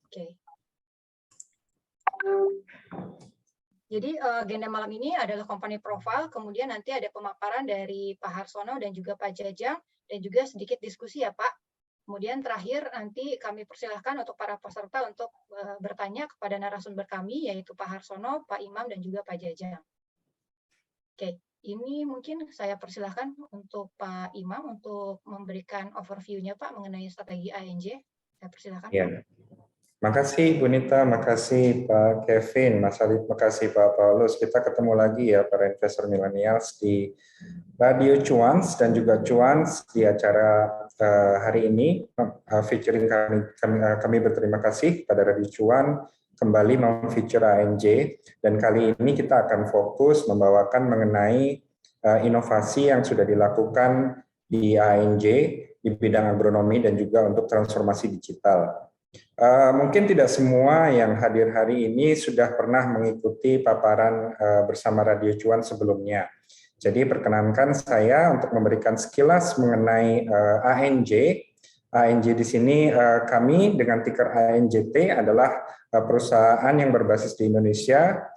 Oke. Jadi agenda malam ini adalah company profile, kemudian nanti ada pemaparan dari Pak Harsono dan juga Pak Jajang, dan juga sedikit diskusi ya Pak. Kemudian terakhir nanti kami persilahkan untuk para peserta untuk bertanya kepada narasumber kami, yaitu Pak Harsono, Pak Imam, dan juga Pak Jajang. Oke, ini mungkin saya persilahkan untuk Pak Imam untuk memberikan overview-nya Pak mengenai strategi ANJ. Saya persilahkan. Ya. Makasih Bu Nita, makasih Pak Kevin, Mas Alif, makasih Pak Paulus. Kita ketemu lagi ya para investor millennials di Radio Cuans dan juga Cuans di acara hari ini. Featuring kami berterima kasih pada Radio Cuan kembali memfeature ANJ, dan kali ini kita akan fokus membawakan mengenai inovasi yang sudah dilakukan di ANJ di bidang agronomi dan juga untuk transformasi digital. Mungkin tidak semua yang hadir hari ini sudah pernah mengikuti paparan bersama Radio Cuan sebelumnya. Jadi perkenankan saya untuk memberikan sekilas mengenai ANJ. ANJ di sini kami dengan ticker ANJT adalah perusahaan yang berbasis di Indonesia.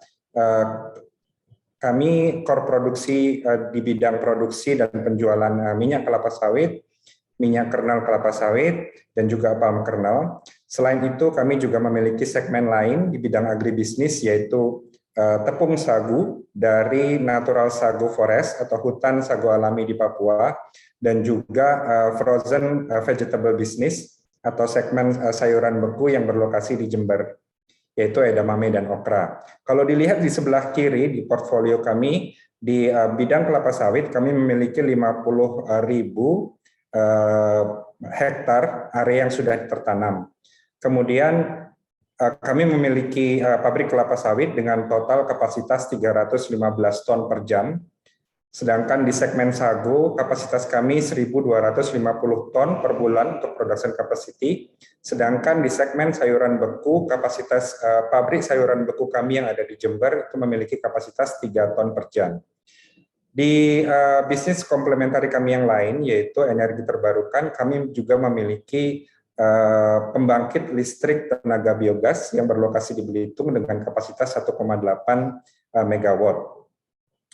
Kami core produksi di bidang produksi dan penjualan minyak kelapa sawit, minyak kernel kelapa sawit, dan juga palm kernel. Selain itu, kami juga memiliki segmen lain di bidang agribisnis, yaitu tepung sagu dari Natural Sagu Forest atau hutan sagu alami di Papua, dan juga frozen vegetable business atau segmen sayuran beku yang berlokasi di Jember, yaitu edamame dan okra. Kalau dilihat di sebelah kiri di portfolio kami, di bidang kelapa sawit, kami memiliki 50.000 hektar area yang sudah tertanam. Kemudian kami memiliki pabrik kelapa sawit dengan total kapasitas 315 ton per jam. Sedangkan di segmen sagu kapasitas kami 1.250 ton per bulan untuk production capacity. Sedangkan di segmen sayuran beku kapasitas pabrik sayuran beku kami yang ada di Jember itu memiliki kapasitas 3 ton per jam. Di bisnis komplementari kami yang lain, yaitu energi terbarukan, kami juga memiliki pembangkit listrik tenaga biogas yang berlokasi di Belitung dengan kapasitas 1,8 megawatt.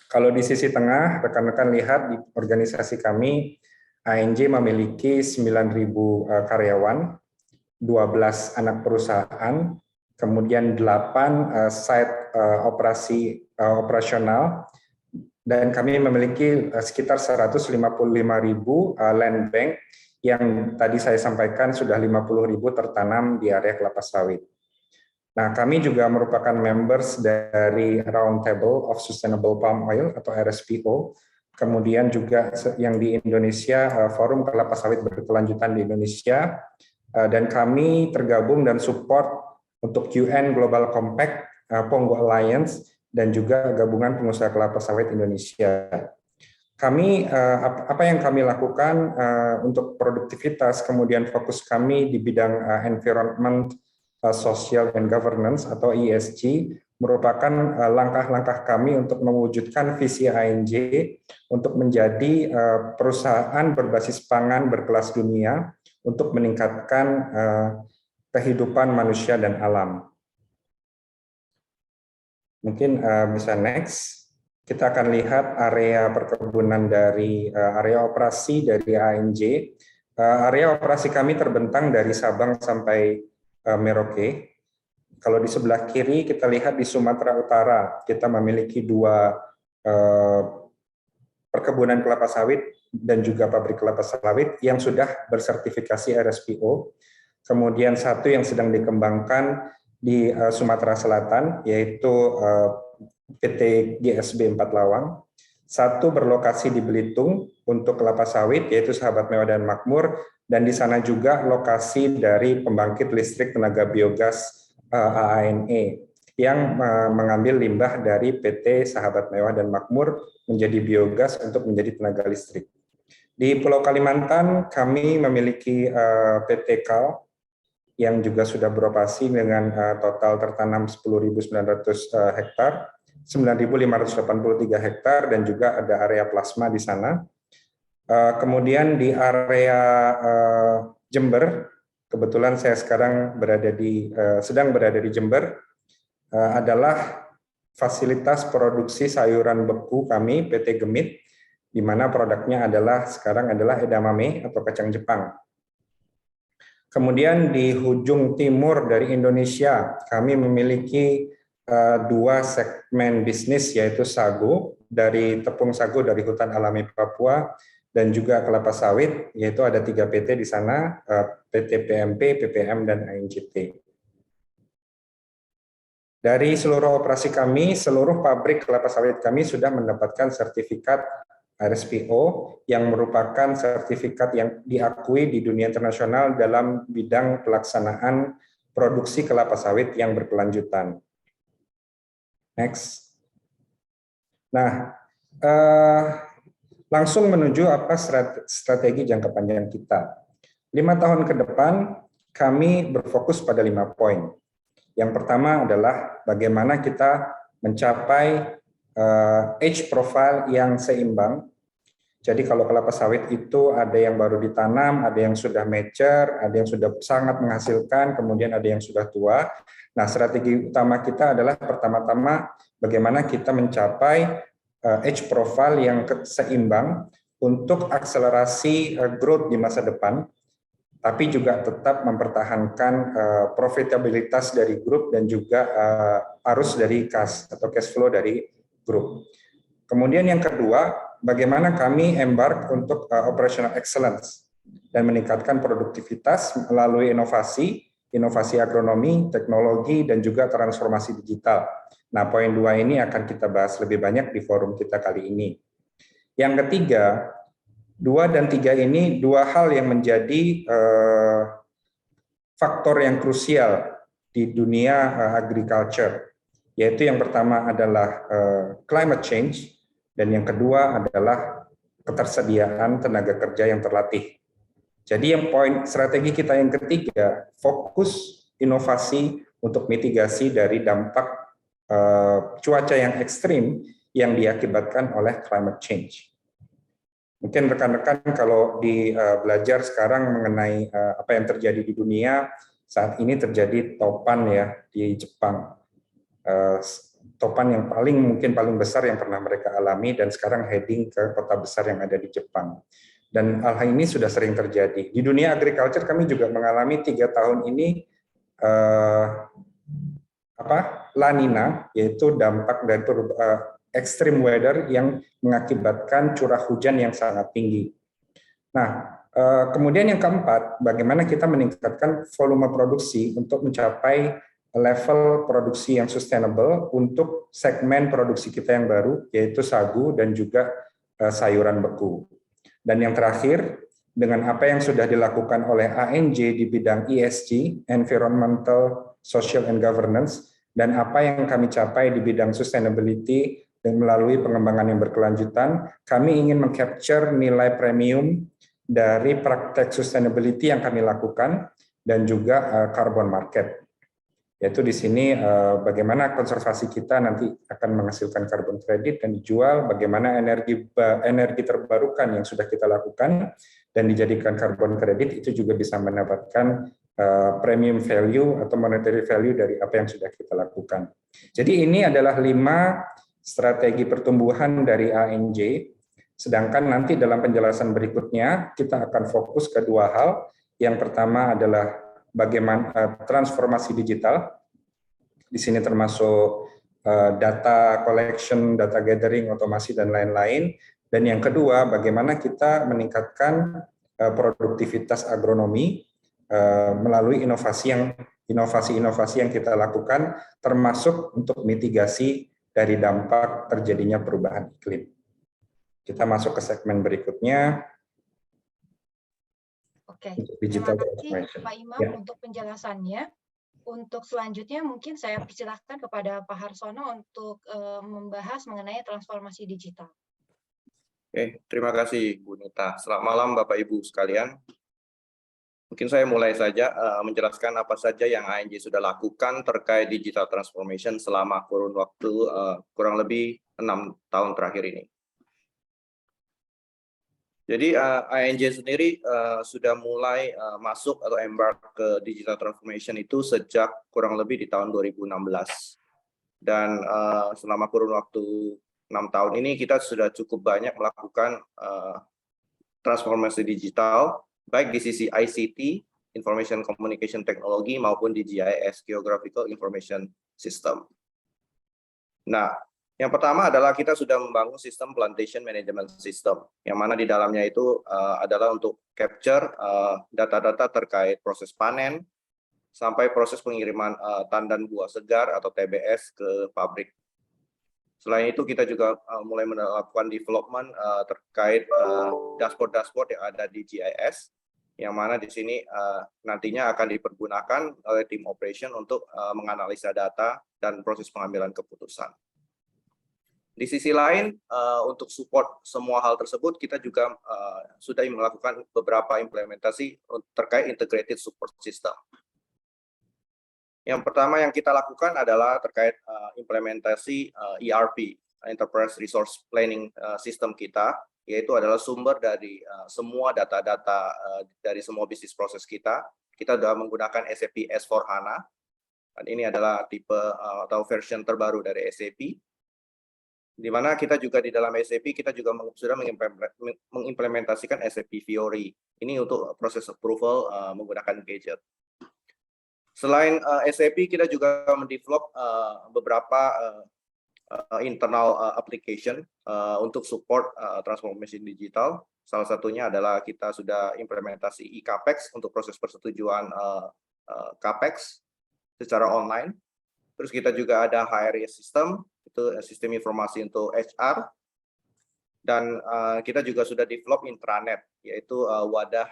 Kalau di sisi tengah, rekan-rekan lihat di organisasi kami, ANJ memiliki 9.000 karyawan, 12 anak perusahaan, kemudian 8 site operasional, dan kami memiliki sekitar 155.000 land bank yang tadi saya sampaikan sudah 50.000 tertanam di area kelapa sawit. Nah, kami juga merupakan members dari Roundtable of Sustainable Palm Oil atau RSPO, kemudian juga yang di Indonesia, Forum Kelapa Sawit Berkelanjutan di Indonesia, dan kami tergabung dan support untuk UN Global Compact, Pongo Alliance, dan juga Gabungan Pengusaha Kelapa Sawit Indonesia. Kami apa yang kami lakukan untuk produktivitas, kemudian fokus kami di bidang environment, social and governance atau ESG, merupakan langkah-langkah kami untuk mewujudkan visi ANJ untuk menjadi perusahaan berbasis pangan berkelas dunia untuk meningkatkan kehidupan manusia dan alam. Mungkin bisa next. Kita akan lihat area perkebunan dari area operasi dari ANJ. Area operasi kami terbentang dari Sabang sampai Merauke. Kalau di sebelah kiri kita lihat di Sumatera Utara, kita memiliki 2 perkebunan kelapa sawit dan juga pabrik kelapa sawit yang sudah bersertifikasi RSPO. Kemudian 1 yang sedang dikembangkan di Sumatera Selatan, yaitu PT GSB 4 Lawang, 1 berlokasi di Belitung untuk kelapa sawit, yaitu Sahabat Mewah dan Makmur, dan di sana juga lokasi dari pembangkit listrik tenaga biogas AANE yang mengambil limbah dari PT Sahabat Mewah dan Makmur menjadi biogas untuk menjadi tenaga listrik. Di Pulau Kalimantan kami memiliki PT KAL yang juga sudah beroperasi dengan total tertanam 10.900 hektar, 9.583 hektar, dan juga ada area plasma di sana. Kemudian di area Jember, kebetulan saya sekarang sedang berada di Jember, adalah fasilitas produksi sayuran beku kami PT Gemit, di mana produknya sekarang adalah edamame atau kacang Jepang. Kemudian di ujung timur dari Indonesia, kami memiliki dua segmen bisnis, yaitu sagu, dari tepung sagu dari hutan alami Papua, dan juga kelapa sawit, yaitu ada 3 PT di sana, PT PMP, PPM, dan ANJT. Dari seluruh operasi kami, seluruh pabrik kelapa sawit kami sudah mendapatkan sertifikat RSPO yang merupakan sertifikat yang diakui di dunia internasional dalam bidang pelaksanaan produksi kelapa sawit yang berkelanjutan. Next. Nah, langsung menuju apa strategi jangka panjang kita. 5 tahun ke depan, kami berfokus pada 5 poin. Yang pertama adalah bagaimana kita mencapai age profile yang seimbang. Jadi kalau kelapa sawit itu ada yang baru ditanam, ada yang sudah mature, ada yang sudah sangat menghasilkan, kemudian ada yang sudah tua. Nah, strategi utama kita adalah pertama-tama bagaimana kita mencapai age profile yang seimbang untuk akselerasi growth di masa depan, tapi juga tetap mempertahankan profitabilitas dari grup dan juga arus dari cash atau cash flow dari grup. Kemudian yang kedua, bagaimana kami embark untuk operational excellence dan meningkatkan produktivitas melalui inovasi agronomi, teknologi, dan juga transformasi digital. Nah, poin 2 ini akan kita bahas lebih banyak di forum kita kali ini. Yang ketiga, 2 dan 3 ini 2 hal yang menjadi faktor yang krusial di dunia agriculture, yaitu yang pertama adalah climate change, dan yang kedua adalah ketersediaan tenaga kerja yang terlatih. Jadi yang poin strategi kita yang ketiga, fokus inovasi untuk mitigasi dari dampak cuaca yang ekstrim yang diakibatkan oleh climate change. Mungkin rekan-rekan kalau belajar sekarang mengenai apa yang terjadi di dunia, saat ini terjadi topan ya di Jepang. Topan yang mungkin paling besar yang pernah mereka alami, dan sekarang heading ke kota besar yang ada di Jepang. Dan hal ini sudah sering terjadi. Di dunia agriculture kami juga mengalami 3 tahun ini La Nina, yaitu dampak dari extreme weather yang mengakibatkan curah hujan yang sangat tinggi. Nah, kemudian yang keempat, bagaimana kita meningkatkan volume produksi untuk mencapai level produksi yang sustainable untuk segmen produksi kita yang baru, yaitu sagu dan juga sayuran beku. Dan yang terakhir, dengan apa yang sudah dilakukan oleh ANJ di bidang ESG, Environmental, Social, and Governance, dan apa yang kami capai di bidang sustainability dan melalui pengembangan yang berkelanjutan, kami ingin mengcapture nilai premium dari praktek sustainability yang kami lakukan dan juga carbon market. Yaitu di sini bagaimana konservasi kita nanti akan menghasilkan carbon credit dan dijual, bagaimana energi terbarukan yang sudah kita lakukan dan dijadikan carbon credit itu juga bisa mendapatkan premium value atau monetary value dari apa yang sudah kita lakukan. Jadi ini adalah 5 strategi pertumbuhan dari ANJ, sedangkan nanti dalam penjelasan berikutnya kita akan fokus ke 2 hal. Yang pertama adalah bagaimana transformasi digital, di sini termasuk data collection, data gathering, otomasi, dan lain-lain. Dan yang kedua, bagaimana kita meningkatkan produktivitas agronomi melalui inovasi-inovasi yang kita lakukan, termasuk untuk mitigasi dari dampak terjadinya perubahan iklim. Kita masuk ke segmen berikutnya. Oke, digital terima kasih transformation. Pak Imam Ya. untuk penjelasannya. Untuk selanjutnya mungkin saya persilahkan kepada Pak Harsono untuk membahas mengenai transformasi digital. Oke, terima kasih Bu Nita. Selamat malam Bapak Ibu sekalian. Mungkin saya mulai saja menjelaskan apa saja yang ANJ sudah lakukan terkait digital transformation selama kurun waktu kurang lebih 6 tahun terakhir ini. Jadi INJ sendiri sudah mulai masuk atau embark ke digital transformation itu sejak kurang lebih di tahun 2016. Dan selama kurun waktu 6 tahun ini kita sudah cukup banyak melakukan transformasi digital, baik di sisi ICT, Information Communication Technology, maupun di GIS, Geographical Information System. Nah, yang pertama adalah kita sudah membangun sistem plantation management system, yang mana di dalamnya itu adalah untuk capture data-data terkait proses panen, sampai proses pengiriman tandan buah segar atau TBS ke pabrik. Selain itu kita juga mulai melakukan development terkait dashboard-dashboard yang ada di GIS, yang mana di sini nantinya akan dipergunakan oleh tim operation untuk menganalisa data dan proses pengambilan keputusan. Di sisi lain, untuk support semua hal tersebut, kita juga sudah melakukan beberapa implementasi terkait integrated support system. Yang pertama yang kita lakukan adalah terkait implementasi ERP, Enterprise Resource Planning System kita, yaitu adalah sumber dari semua data-data dari semua bisnis proses kita. Kita sudah menggunakan SAP S/4HANA, dan ini adalah tipe atau version terbaru dari SAP, di mana kita juga di dalam SAP kita juga sudah mengimplementasikan SAP Fiori. Ini untuk proses approval menggunakan gadget. Selain SAP, kita juga mendevelop beberapa internal application untuk support transformation digital. Salah satunya adalah kita sudah implementasi e-Capex untuk proses persetujuan Capex secara online. Terus kita juga ada HRIS system, itu sistem informasi untuk HR. Dan kita juga sudah develop intranet, yaitu wadah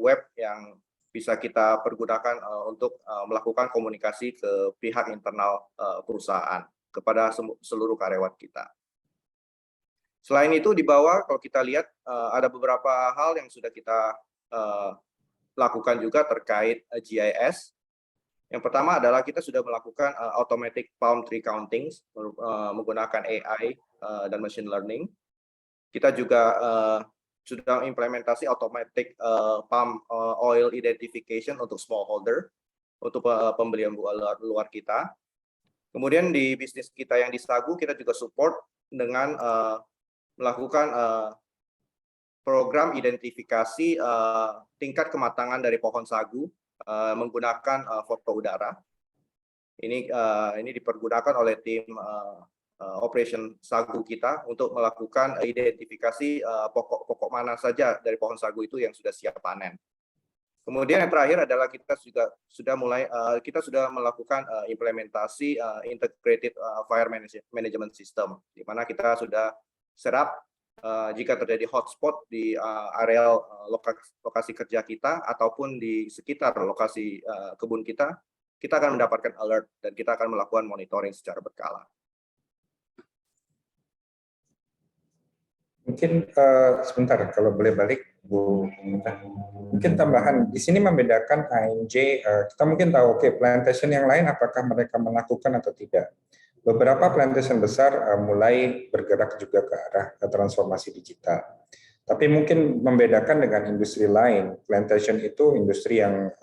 web yang bisa kita pergunakan untuk melakukan komunikasi ke pihak internal perusahaan kepada seluruh karyawan kita. Selain itu di bawah kalau kita lihat ada beberapa hal yang sudah kita lakukan juga terkait GIS. Yang pertama adalah kita sudah melakukan automatic palm tree counting menggunakan AI dan machine learning. Kita juga sudah implementasi automatic palm oil identification untuk smallholder, untuk pembelian buah luar kita. Kemudian di bisnis kita yang di Sagu, kita juga support dengan melakukan program identifikasi tingkat kematangan dari pohon sagu menggunakan foto udara. Ini dipergunakan oleh tim operation sagu kita untuk melakukan identifikasi pokok-pokok mana saja dari pohon sagu itu yang sudah siap panen. Kemudian yang terakhir adalah kita juga sudah melakukan implementasi integrated fire management system, di mana kita sudah serap jika terjadi hotspot di areal lokasi kerja kita ataupun di sekitar lokasi kebun kita akan mendapatkan alert dan kita akan melakukan monitoring secara berkala. Mungkin sebentar kalau boleh balik Bu. Mungkin tambahan di sini membedakan INJ, kita mungkin tahu plantation yang lain apakah mereka melakukan atau tidak. Beberapa plantation besar mulai bergerak juga ke arah transformasi digital. Tapi mungkin membedakan dengan industri lain, plantation itu industri yang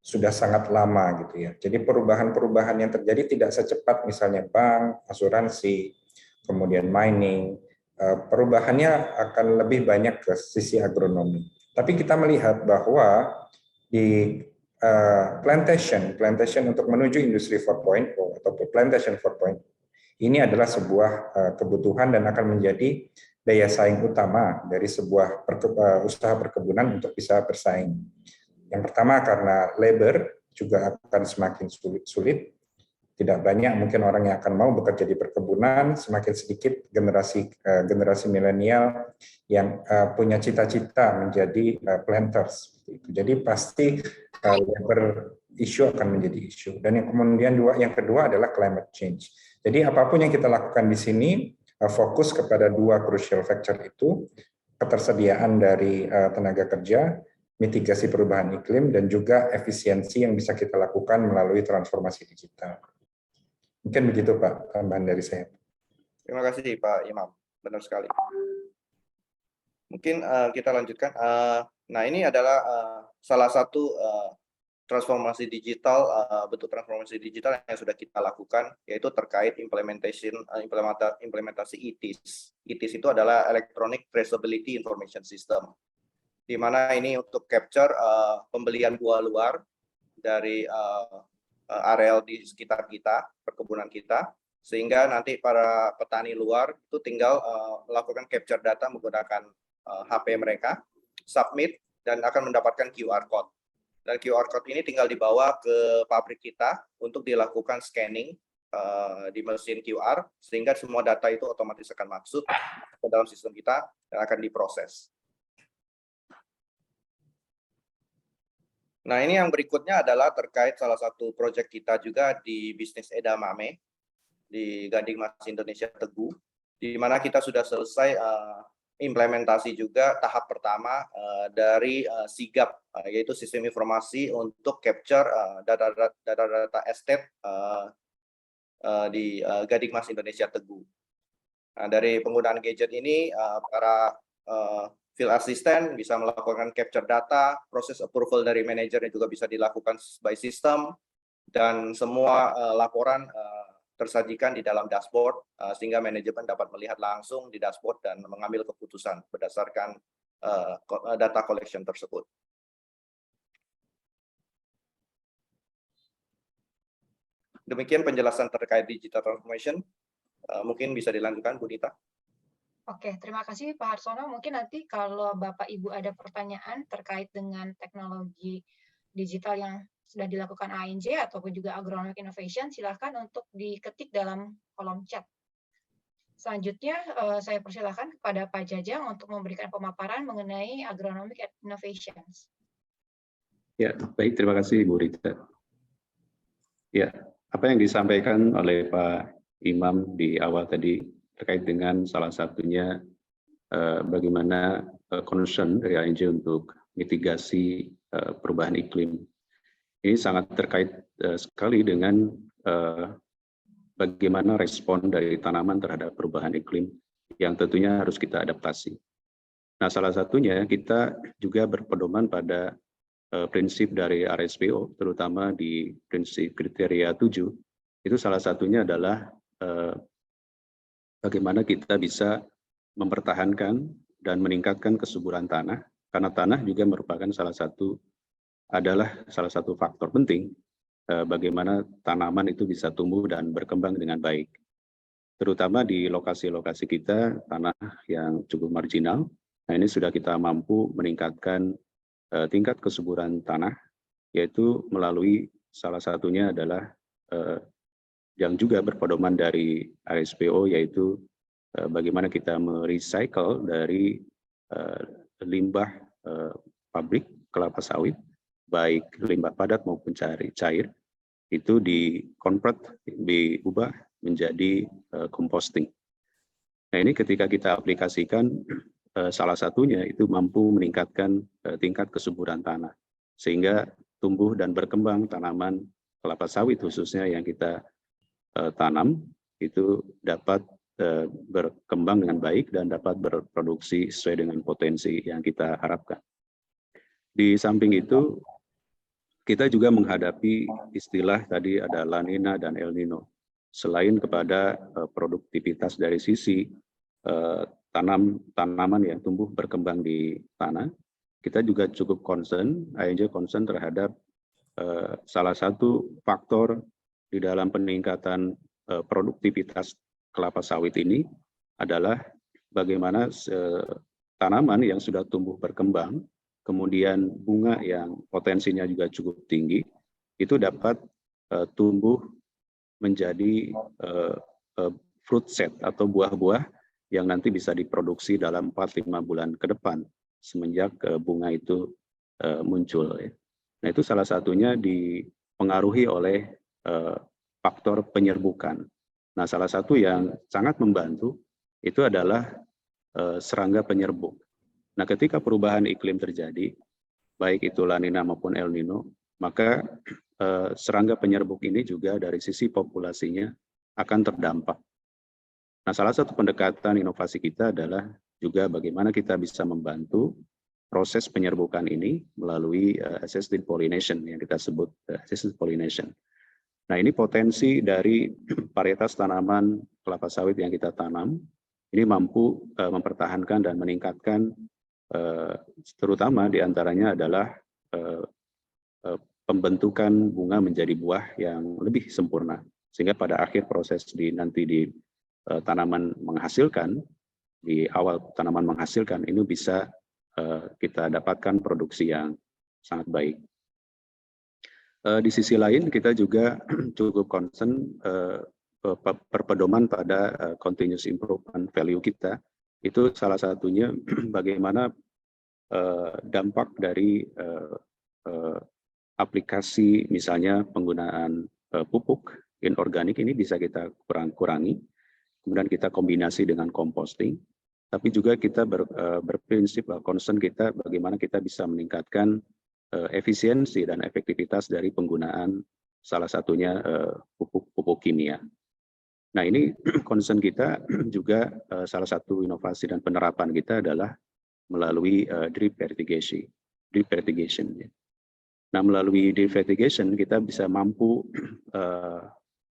sudah sangat lama gitu ya. Jadi perubahan-perubahan yang terjadi tidak secepat misalnya bank, asuransi, kemudian mining. Perubahannya akan lebih banyak ke sisi agronomi. Tapi kita melihat bahwa di plantation untuk menuju industri 4.0 atau plantation 4.0 ini adalah sebuah kebutuhan dan akan menjadi daya saing utama dari sebuah usaha perkebunan untuk bisa bersaing. Yang pertama karena labor juga akan semakin sulit. Tidak banyak mungkin orang yang akan mau bekerja di perkebunan, semakin sedikit generasi milenial yang punya cita-cita menjadi planters. Jadi pasti labor issue akan menjadi isu. Dan yang kedua adalah climate change. Jadi apapun yang kita lakukan di sini fokus kepada dua crucial factor itu, ketersediaan dari tenaga kerja, mitigasi perubahan iklim, dan juga efisiensi yang bisa kita lakukan melalui transformasi digital. Mungkin begitu Pak, tambahan dari saya. Terima kasih Pak Imam, benar sekali. Mungkin kita lanjutkan. Nah, ini adalah salah satu transformasi digital, bentuk transformasi digital yang sudah kita lakukan, yaitu terkait implementasi ETIS. ETIS itu adalah Electronic Traceability Information System, di mana ini untuk capture pembelian buah luar dari areal di sekitar kita, perkebunan kita, sehingga nanti para petani luar itu tinggal melakukan capture data menggunakan HP mereka, submit, dan akan mendapatkan QR code. Dan QR code ini tinggal dibawa ke pabrik kita untuk dilakukan scanning di mesin QR, sehingga semua data itu otomatis akan masuk ke dalam sistem kita dan akan diproses. Nah, ini yang berikutnya adalah terkait salah satu proyek kita juga di bisnis edamame di Gading Mas Indonesia Teguh, di mana kita sudah selesai implementasi juga tahap pertama dari SIGAP, yaitu sistem informasi untuk capture data estate di Gading Mas Indonesia Teguh. Nah, dari penggunaan gadget ini, para field assistant bisa melakukan capture data, proses approval dari manajernya juga bisa dilakukan by system, dan semua laporan tersajikan di dalam dashboard, sehingga manajemen dapat melihat langsung di dashboard dan mengambil keputusan berdasarkan data collection tersebut. Demikian penjelasan terkait digital transformation. Mungkin bisa dilanjutkan, Bu Dita. Oke, terima kasih Pak Harsono. Mungkin nanti kalau Bapak Ibu ada pertanyaan terkait dengan teknologi digital yang sudah dilakukan ANJ ataupun juga Agronomic Innovation, silakan untuk diketik dalam kolom chat. Selanjutnya, saya persilakan kepada Pak Jajang untuk memberikan pemaparan mengenai Agronomic Innovations. Ya, baik, terima kasih Bu Rita. Ya, apa yang disampaikan oleh Pak Imam di awal tadi terkait dengan salah satunya bagaimana concern dari ANJ untuk mitigasi perubahan iklim. Ini sangat terkait sekali dengan bagaimana respon dari tanaman terhadap perubahan iklim yang tentunya harus kita adaptasi. Nah, salah satunya kita juga berpedoman pada prinsip dari RSPO, terutama di prinsip kriteria 7. Itu salah satunya adalah bagaimana kita bisa mempertahankan dan meningkatkan kesuburan tanah, karena tanah juga merupakan salah satu faktor penting bagaimana tanaman itu bisa tumbuh dan berkembang dengan baik. Terutama di lokasi-lokasi kita, tanah yang cukup marginal, nah ini sudah kita mampu meningkatkan tingkat kesuburan tanah, yaitu melalui salah satunya adalah yang juga berpedoman dari RSPO, yaitu bagaimana kita merecycle dari limbah pabrik kelapa sawit, baik limbah padat maupun cair, itu diubah menjadi composting. Nah, ini ketika kita aplikasikan, salah satunya itu mampu meningkatkan tingkat kesuburan tanah, sehingga tumbuh dan berkembang tanaman kelapa sawit khususnya yang kita tanam itu dapat berkembang dengan baik dan dapat berproduksi sesuai dengan potensi yang kita harapkan. Di samping itu, kita juga menghadapi istilah tadi ada La Nina dan El Nino. Selain kepada produktivitas dari sisi tanaman yang tumbuh berkembang di tanah, kita juga cukup concern terhadap salah satu faktor di dalam peningkatan produktivitas kelapa sawit ini adalah bagaimana tanaman yang sudah tumbuh berkembang, kemudian bunga yang potensinya juga cukup tinggi, itu dapat tumbuh menjadi fruit set atau buah-buah yang nanti bisa diproduksi dalam 4-5 bulan ke depan semenjak bunga itu muncul. Nah, itu salah satunya dipengaruhi oleh faktor penyerbukan. Nah, salah satu yang sangat membantu itu adalah serangga penyerbuk. Nah, ketika perubahan iklim terjadi, baik itu La Nina maupun El Nino, maka serangga penyerbuk ini juga dari sisi populasinya akan terdampak. Nah, salah satu pendekatan inovasi kita adalah juga bagaimana kita bisa membantu proses penyerbukan ini melalui assisted pollination yang kita sebut assisted pollination. Nah, ini potensi dari varietas tanaman kelapa sawit yang kita tanam, ini mampu mempertahankan dan meningkatkan, terutama diantaranya adalah pembentukan bunga menjadi buah yang lebih sempurna, sehingga pada akhir proses nanti di tanaman menghasilkan, di awal tanaman menghasilkan, ini bisa kita dapatkan produksi yang sangat baik. Di sisi lain kita juga cukup concern berpedoman pada continuous improvement value kita. Itu salah satunya bagaimana dampak dari aplikasi misalnya penggunaan pupuk inorganik ini bisa kita kurangi, kemudian kita kombinasi dengan composting, tapi juga kita berprinsip concern kita bagaimana kita bisa meningkatkan efisiensi dan efektivitas dari penggunaan salah satunya pupuk kimia. Nah, ini concern kita juga salah satu inovasi dan penerapan kita adalah melalui drip irrigation. Nah, melalui drip irrigation kita bisa mampu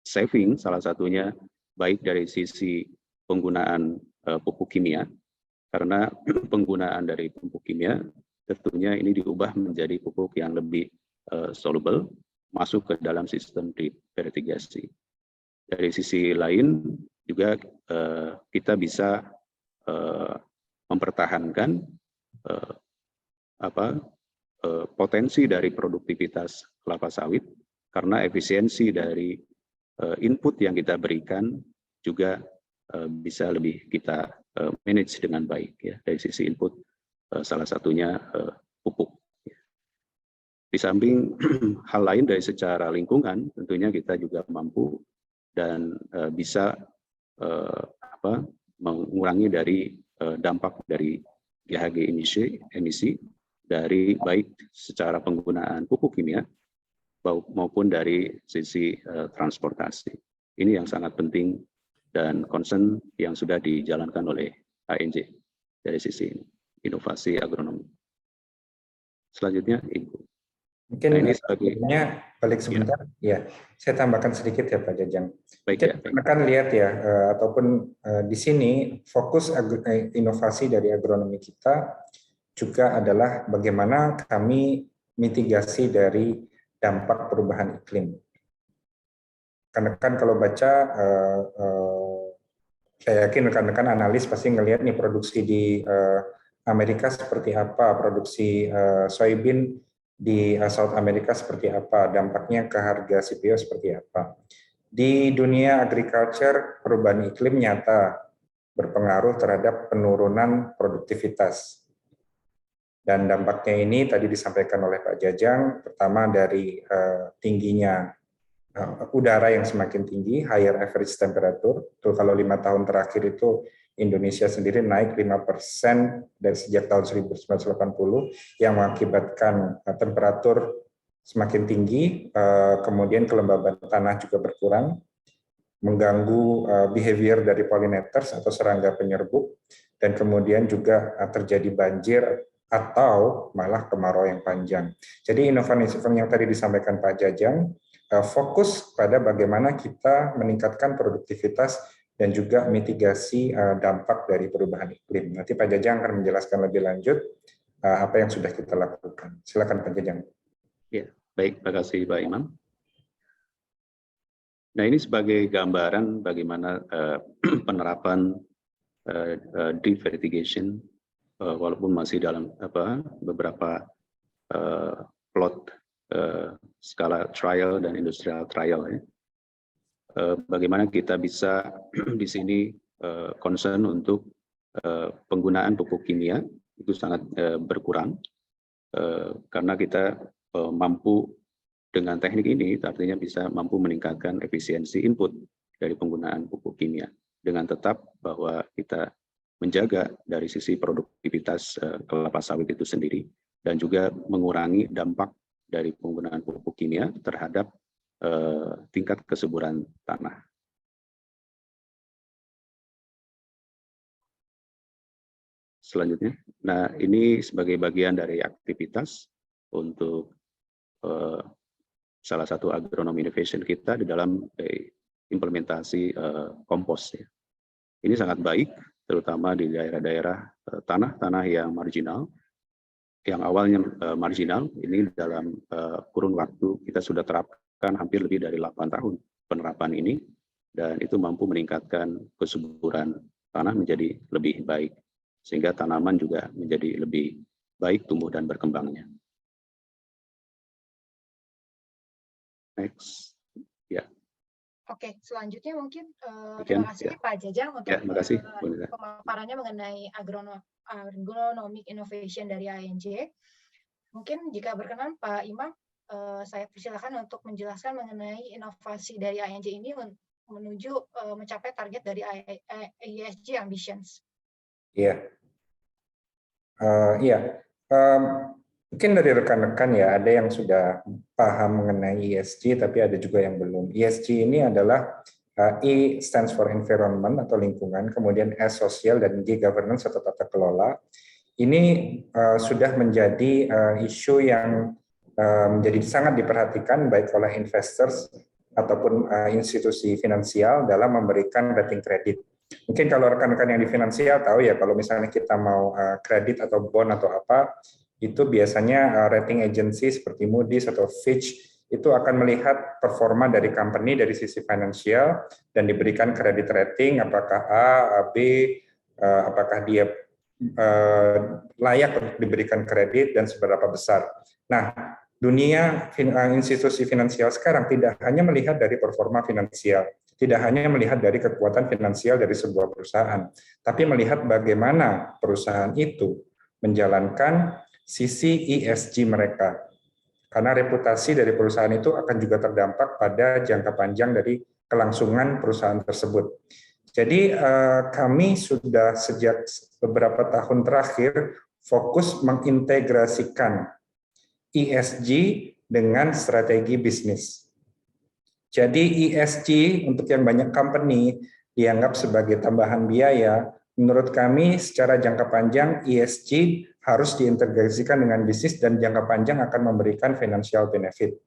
saving salah satunya baik dari sisi penggunaan pupuk kimia, karena penggunaan dari pupuk kimia tentunya ini diubah menjadi pupuk yang lebih soluble, masuk ke dalam sistem drip irrigasi. Dari sisi lain juga kita bisa mempertahankan potensi dari produktivitas kelapa sawit, karena efisiensi dari input yang kita berikan juga bisa lebih kita manage dengan baik ya, dari sisi input salah satunya pupuk. Di samping hal lain dari secara lingkungan, tentunya kita juga mampu dan bisa mengurangi dari dampak dari GHG emisi dari baik secara penggunaan pupuk kimia maupun dari sisi transportasi. Ini yang sangat penting dan concern yang sudah dijalankan oleh ANJ dari sisi inovasi agronomi. Selanjutnya, Ibu. Mungkin nah, ini sebagainya balik sebentar, ya. Saya tambahkan sedikit ya Pak Jajang. Baik, kita akan lihat ya, ataupun di sini fokus inovasi dari agronomi kita juga adalah bagaimana kami mitigasi dari dampak perubahan iklim. Karena kan kalau baca, saya yakin rekan-rekan analis pasti ngelihat nih produksi di Amerika seperti apa, produksi soybean di South America seperti apa, dampaknya ke harga CPO seperti apa. Di dunia agriculture, perubahan iklim nyata berpengaruh terhadap penurunan produktivitas. Dan dampaknya ini tadi disampaikan oleh Pak Jajang, pertama dari tingginya udara yang semakin tinggi, higher average temperature. Tuh kalau 5 tahun terakhir itu Indonesia sendiri naik 5% dari sejak tahun 1980 yang mengakibatkan temperatur semakin tinggi, kemudian kelembaban tanah juga berkurang, mengganggu behavior dari pollinators atau serangga penyerbuk, dan kemudian juga terjadi banjir atau malah kemarau yang panjang. Jadi inovasi yang tadi disampaikan Pak Jajang, fokus pada bagaimana kita meningkatkan produktivitas dan juga mitigasi dampak dari perubahan iklim. Nanti Pak Jajang akan menjelaskan lebih lanjut apa yang sudah kita lakukan. Silakan Pak Jajang. Ya, baik, terima kasih Pak Imam. Nah, ini sebagai gambaran bagaimana penerapan drip irrigation walaupun masih dalam beberapa plot skala trial dan industrial trial ya. Bagaimana kita bisa di sini concern untuk penggunaan pupuk kimia itu sangat berkurang karena kita mampu dengan teknik ini artinya bisa mampu meningkatkan efisiensi input dari penggunaan pupuk kimia dengan tetap bahwa kita menjaga dari sisi produktivitas kelapa sawit itu sendiri dan juga mengurangi dampak dari penggunaan pupuk kimia terhadap tingkat kesuburan tanah. selanjutnya. Nah, ini sebagai bagian dari aktivitas untuk salah satu agronomi innovation kita di dalam implementasi kompos. Ya. Ini sangat baik, terutama di daerah-daerah tanah-tanah yang marginal, yang awalnya marginal, ini dalam kurun waktu kita sudah terapkan hampir lebih dari 8 tahun penerapan ini, dan itu mampu meningkatkan kesuburan tanah menjadi lebih baik, sehingga tanaman juga menjadi lebih baik tumbuh dan berkembangnya. Next. Ya. Oke, selanjutnya mungkin Demikian, terima kasih ya. Pak Jajang untuk Ya, terima kasih, pemaparannya mengenai agronomic innovation dari ANJ. Mungkin jika berkenan Pak Imam, saya persilakan untuk menjelaskan mengenai inovasi dari ANJ ini menuju mencapai target dari ESG ambitions. Iya. Iya. Mungkin dari rekan-rekan ya, ada yang sudah paham mengenai ESG, tapi ada juga yang belum. ESG ini adalah E stands for environment atau lingkungan, kemudian S sosial, dan G governance atau tata kelola. Ini sudah menjadi isu yang menjadi sangat diperhatikan baik oleh investors ataupun institusi finansial dalam memberikan rating kredit. Mungkin kalau rekan-rekan yang di finansial tahu ya, kalau misalnya kita mau kredit atau bond atau apa, itu biasanya rating agency seperti Moody's atau Fitch itu akan melihat performa dari company dari sisi finansial dan diberikan kredit rating apakah A, B, apakah dia layak untuk diberikan kredit dan seberapa besar. Nah, dunia institusi finansial sekarang tidak hanya melihat dari performa finansial, tidak hanya melihat dari kekuatan finansial dari sebuah perusahaan, tapi melihat bagaimana perusahaan itu menjalankan sisi ESG mereka. Karena reputasi dari perusahaan itu akan juga terdampak pada jangka panjang dari kelangsungan perusahaan tersebut. Jadi kami sudah sejak beberapa tahun terakhir fokus mengintegrasikan ESG dengan strategi bisnis. Jadi ESG untuk yang banyak company dianggap sebagai tambahan biaya. Menurut kami secara jangka panjang ESG harus diintegrasikan dengan bisnis dan jangka panjang akan memberikan financial benefit.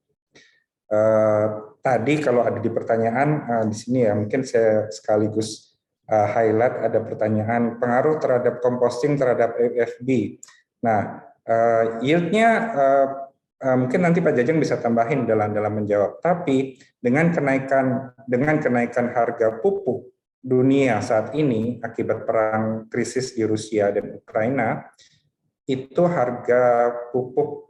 Tadi kalau ada di pertanyaan di sini ya mungkin saya sekaligus highlight ada pertanyaan pengaruh terhadap composting terhadap FFB. Nah, yield-nya mungkin nanti Pak Jajang bisa tambahin dalam menjawab. Tapi dengan kenaikan harga pupuk dunia saat ini akibat perang krisis di Rusia dan Ukraina, itu harga pupuk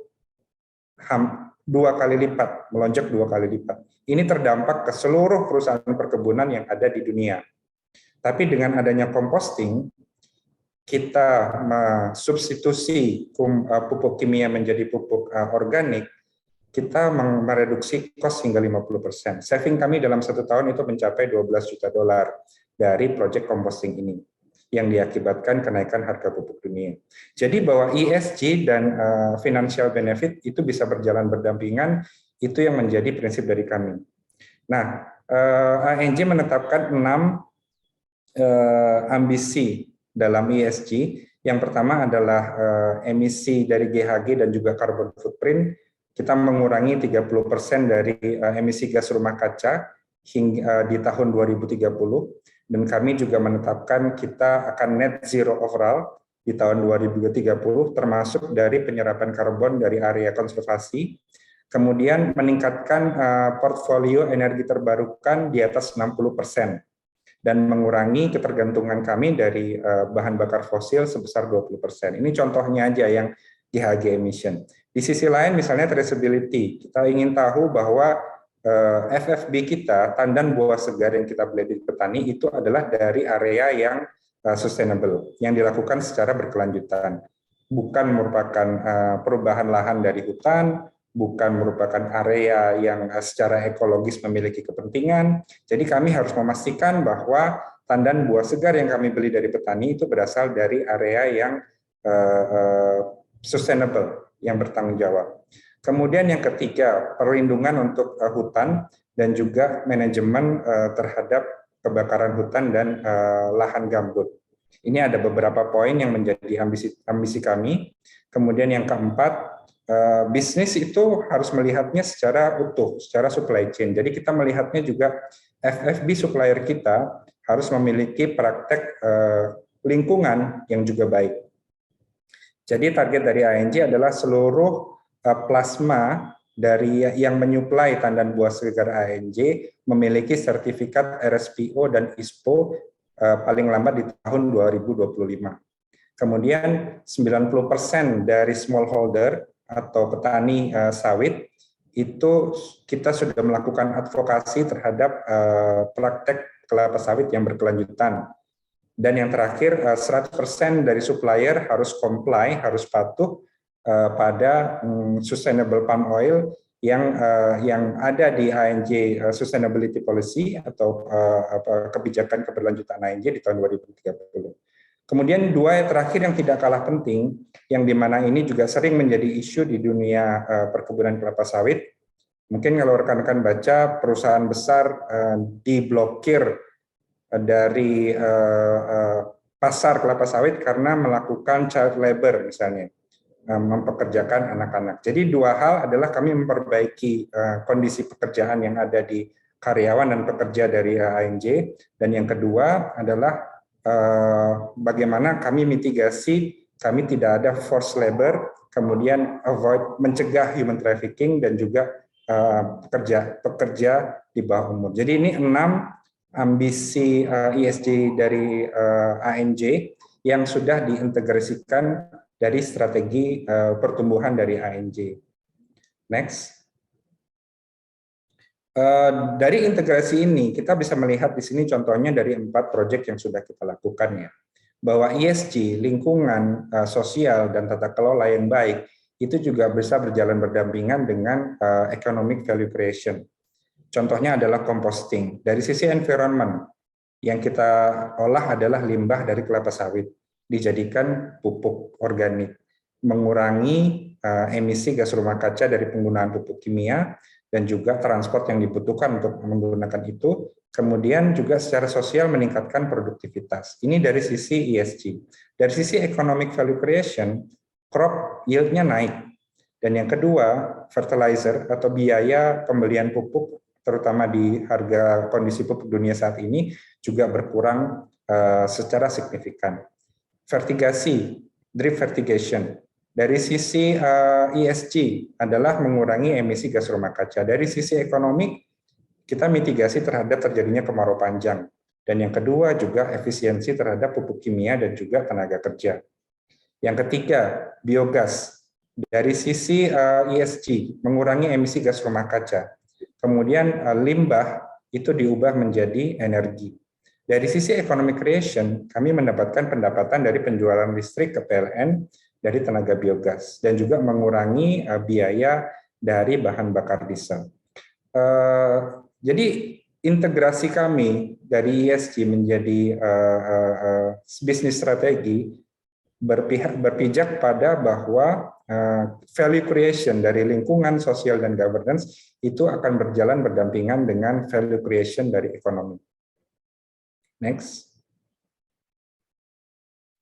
2 kali lipat, melonjak 2 kali lipat. Ini terdampak ke seluruh perusahaan perkebunan yang ada di dunia. Tapi dengan adanya composting, kita substitusi pupuk kimia menjadi pupuk organik, kita mereduksi cost hingga 50%. Saving kami dalam 1 tahun itu mencapai $12 juta dari proyek composting ini, yang diakibatkan kenaikan harga pupuk dunia. Jadi bahwa ESG dan financial benefit itu bisa berjalan berdampingan, itu yang menjadi prinsip dari kami. Nah, ANJ menetapkan 6 ambisi dalam ESG. Yang pertama adalah emisi dari GHG dan juga carbon footprint. Kita mengurangi 30% dari emisi gas rumah kaca hingga di tahun 2030. Dan kami juga menetapkan kita akan net zero overall di tahun 2030, termasuk dari penyerapan karbon dari area konservasi. Kemudian meningkatkan portfolio energi terbarukan di atas 60%. Dan mengurangi ketergantungan kami dari bahan bakar fosil sebesar 20%. Ini contohnya aja yang GHG emission. Di sisi lain misalnya traceability, kita ingin tahu bahwa FFB kita, tandan buah segar yang kita beli di petani itu adalah dari area yang sustainable, yang dilakukan secara berkelanjutan. Bukan merupakan perubahan lahan dari hutan, bukan merupakan area yang secara ekologis memiliki kepentingan. Jadi kami harus memastikan bahwa tandan buah segar yang kami beli dari petani itu berasal dari area yang sustainable, yang bertanggung jawab. Kemudian yang ketiga, perlindungan untuk hutan dan juga manajemen terhadap kebakaran hutan dan lahan gambut. Ini ada beberapa poin yang menjadi ambisi kami. Kemudian yang keempat, bisnis itu harus melihatnya secara utuh, secara supply chain. Jadi kita melihatnya juga FFB supplier kita harus memiliki praktek lingkungan yang juga baik. Jadi target dari ANJ adalah seluruh plasma dari yang menyuplai tandan buah segar ANJ memiliki sertifikat RSPO dan ISPO paling lambat di tahun 2025. Kemudian 90% dari smallholder atau petani sawit itu kita sudah melakukan advokasi terhadap praktek kelapa sawit yang berkelanjutan. Dan yang terakhir 100% dari supplier harus comply, harus patuh pada sustainable palm oil yang ada di ANJ Sustainability Policy atau kebijakan keberlanjutan ANJ di tahun 2030. Kemudian dua yang terakhir yang tidak kalah penting, yang dimana ini juga sering menjadi isu di dunia perkebunan kelapa sawit. Mungkin kalau rekan-rekan baca, perusahaan besar diblokir dari pasar kelapa sawit karena melakukan child labor misalnya, mempekerjakan anak-anak. Jadi dua hal adalah kami memperbaiki kondisi pekerjaan yang ada di karyawan dan pekerja dari ANJ, dan yang kedua adalah bagaimana kami mitigasi, kami tidak ada forced labor, kemudian mencegah human trafficking dan juga pekerja di bawah umur. Jadi ini 6 ambisi ESG dari ANJ yang sudah diintegrasikan dari strategi pertumbuhan dari ANJ. Next. Dari integrasi ini kita bisa melihat di sini contohnya dari 4 proyek yang sudah kita lakukan ya, bahwa ESG, lingkungan, sosial dan tata kelola yang baik itu juga bisa berjalan berdampingan dengan economic value creation. Contohnya adalah composting. Dari sisi environment yang kita olah adalah limbah dari kelapa sawit dijadikan pupuk organik, mengurangi emisi gas rumah kaca dari penggunaan pupuk kimia dan juga transport yang dibutuhkan untuk menggunakan itu, kemudian juga secara sosial meningkatkan produktivitas. Ini dari sisi ESG. Dari sisi economic value creation, crop yield-nya naik. Dan yang kedua, fertilizer atau biaya pembelian pupuk, terutama di harga kondisi pupuk dunia saat ini, juga berkurang secara signifikan. Fertigasi, drip fertigation. Dari sisi ESG adalah mengurangi emisi gas rumah kaca. Dari sisi ekonomi, kita mitigasi terhadap terjadinya kemarau panjang. Dan yang kedua juga efisiensi terhadap pupuk kimia dan juga tenaga kerja. Yang ketiga, biogas. Dari sisi ESG, mengurangi emisi gas rumah kaca. Kemudian limbah itu diubah menjadi energi. Dari sisi economic creation, kami mendapatkan pendapatan dari penjualan listrik ke PLN, dari tenaga biogas, dan juga mengurangi biaya dari bahan bakar diesel. Jadi integrasi kami dari ESG menjadi bisnis strategi berpijak pada bahwa value creation dari lingkungan, sosial, dan governance itu akan berjalan berdampingan dengan value creation dari ekonomi. Next.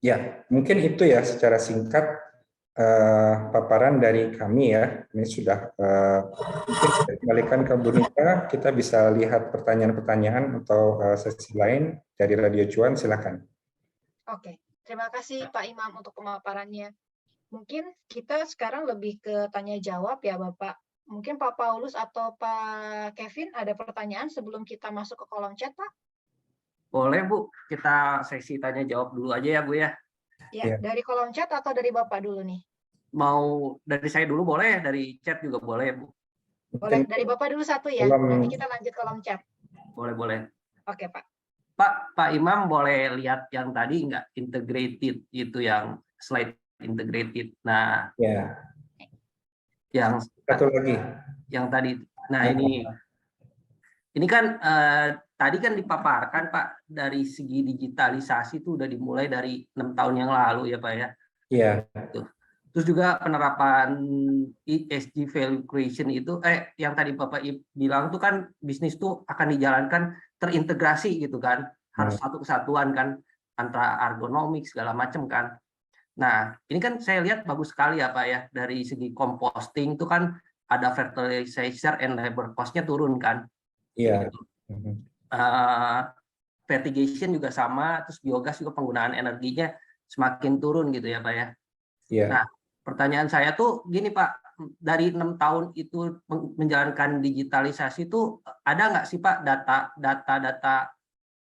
Ya, mungkin itu ya secara singkat paparan dari kami ya. Ini sudah mungkin kembalikan ke Bu Nita, kita bisa lihat pertanyaan-pertanyaan atau sesi lain dari Radio Cuan, silakan. Oke, terima kasih Pak Imam untuk pemaparannya. Mungkin kita sekarang lebih ke tanya jawab ya Bapak. Mungkin Pak Paulus atau Pak Kevin ada pertanyaan sebelum kita masuk ke kolom chat, Pak? Boleh Bu, kita sesi tanya jawab dulu aja ya Bu ya. Ya, dari kolom chat atau dari Bapak dulu nih? Mau dari saya dulu boleh, dari chat juga boleh Bu. Boleh, dari Bapak dulu satu ya, nanti kita lanjut kolom chat. Boleh. Oke Pak. Pak Imam boleh lihat yang tadi nggak, integrated itu yang slide integrated. Nah, ya. Yang Satu lagi. Yang tadi. Nah, ini kan tadi kan dipaparkan Pak, dari segi digitalisasi itu udah dimulai dari 6 tahun yang lalu ya Pak ya. Iya. Terus juga penerapan ESG value creation itu yang tadi Bapak bilang tuh kan bisnis tuh akan dijalankan terintegrasi gitu kan, harus satu kesatuan kan. antara ergonomik segala macam kan. Nah, ini kan saya lihat bagus sekali ya Pak ya, dari segi composting itu kan ada fertilizer and labor cost-nya turun kan. Iya. Gitu. Fertigation juga sama, terus biogas juga penggunaan energinya semakin turun gitu ya Pak ya. Iya. Nah, pertanyaan saya tuh gini Pak, dari 6 tahun itu menjalankan digitalisasi itu ada nggak sih Pak data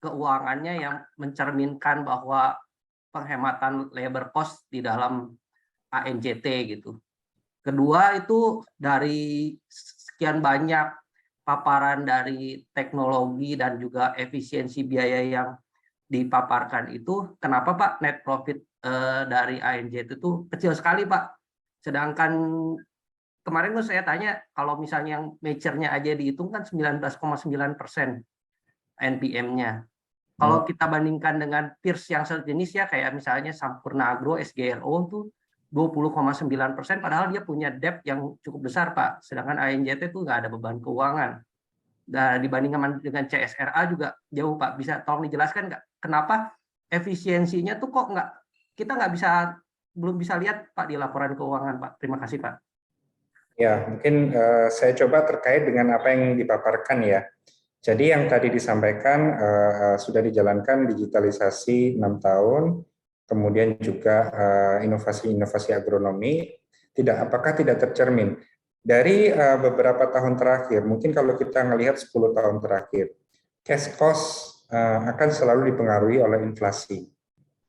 keuangannya yang mencerminkan bahwa penghematan labor cost di dalam ANJT gitu. Kedua itu dari sekian banyak paparan dari teknologi dan juga efisiensi biaya yang dipaparkan itu, kenapa Pak net profit dari ANJT itu kecil sekali Pak? Sedangkan kemarin tuh saya tanya, kalau misalnya yang mature-nya aja dihitung kan 19,9% NPM-nya. Kalau kita bandingkan dengan peers yang sejenis ya, kayak misalnya Sampurna Agro, SGRO itu 20,9%, padahal dia punya debt yang cukup besar, Pak. Sedangkan ANJT itu nggak ada beban keuangan. Dan dibandingkan dengan CSRA juga jauh, Pak. Bisa tolong dijelaskan nggak, kenapa efisiensinya tuh kok kita belum bisa lihat, Pak, di laporan keuangan, Pak. Terima kasih, Pak. Ya, mungkin saya coba terkait dengan apa yang dipaparkan ya. Jadi yang tadi disampaikan sudah dijalankan digitalisasi 6 tahun, kemudian juga inovasi-inovasi agronomi, apakah tidak tercermin? Dari beberapa tahun terakhir, mungkin kalau kita melihat 10 tahun terakhir, cash cost akan selalu dipengaruhi oleh inflasi.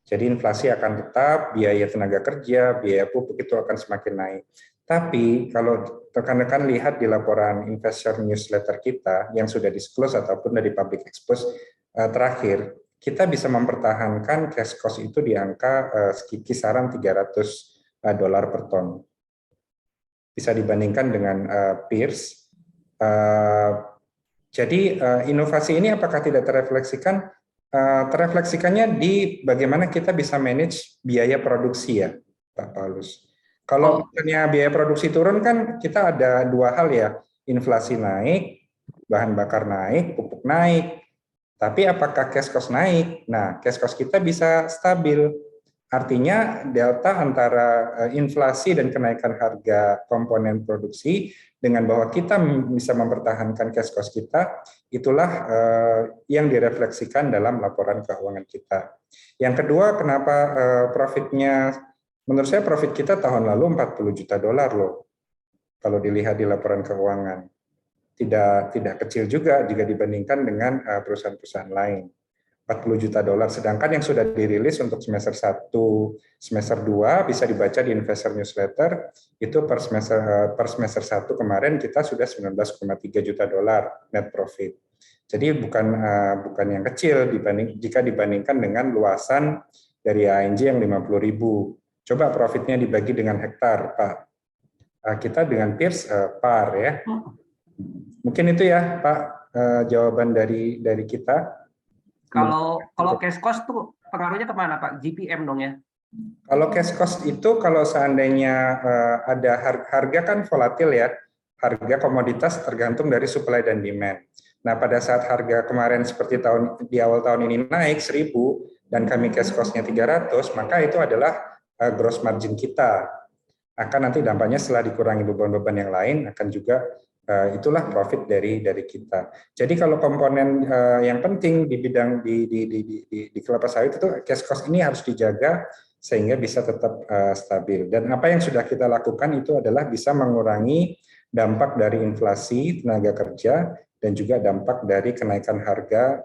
Jadi inflasi akan tetap, biaya tenaga kerja, biaya pupuk itu akan semakin naik. Tapi kalau rekan-rekan lihat di laporan investor newsletter kita yang sudah disclose ataupun dari public expose terakhir, kita bisa mempertahankan cash cost itu di angka kisaran $300 per ton. Bisa dibandingkan dengan peers. Jadi inovasi ini apakah tidak terrefleksikan? Terrefleksikannya di bagaimana kita bisa manage biaya produksi ya, Pak Paulus. Kalau misalnya biaya produksi turun kan kita ada dua hal ya, inflasi naik, bahan bakar naik, pupuk naik. Tapi apakah cash cost naik? Nah, cash cost kita bisa stabil. Artinya delta antara inflasi dan kenaikan harga komponen produksi dengan bahwa kita bisa mempertahankan cash cost kita, itulah yang direfleksikan dalam laporan keuangan kita. Yang kedua, kenapa profitnya? Menurut saya profit kita tahun lalu $40 juta loh. Kalau dilihat di laporan keuangan. Tidak kecil juga jika dibandingkan dengan perusahaan-perusahaan lain. $40 juta, sedangkan yang sudah dirilis untuk semester 1, semester 2 bisa dibaca di investor newsletter, itu per semester 1 kemarin kita sudah $19,3 juta net profit. Jadi bukan yang kecil jika dibandingkan dengan luasan dari ANJ yang 50.000. Coba profitnya dibagi dengan hektar, Pak. Kita dengan peers par ya. Mungkin itu ya, Pak, jawaban dari kita. Kalau cash cost tuh pengaruhnya kemana, Pak? GPM dong ya? Kalau cash cost itu kalau seandainya ada harga kan volatil ya, harga komoditas tergantung dari supply dan demand. Nah, pada saat harga kemarin seperti di awal tahun ini naik 1.000 dan kami cash cost-nya 300, maka itu adalah gross margin kita. Akan nanti dampaknya setelah dikurangi beban-beban yang lain akan juga itulah profit dari kita. Jadi kalau komponen yang penting di bidang di kelapa sawit itu cash cost ini harus dijaga sehingga bisa tetap stabil. Dan apa yang sudah kita lakukan itu adalah bisa mengurangi dampak dari inflasi tenaga kerja dan juga dampak dari kenaikan harga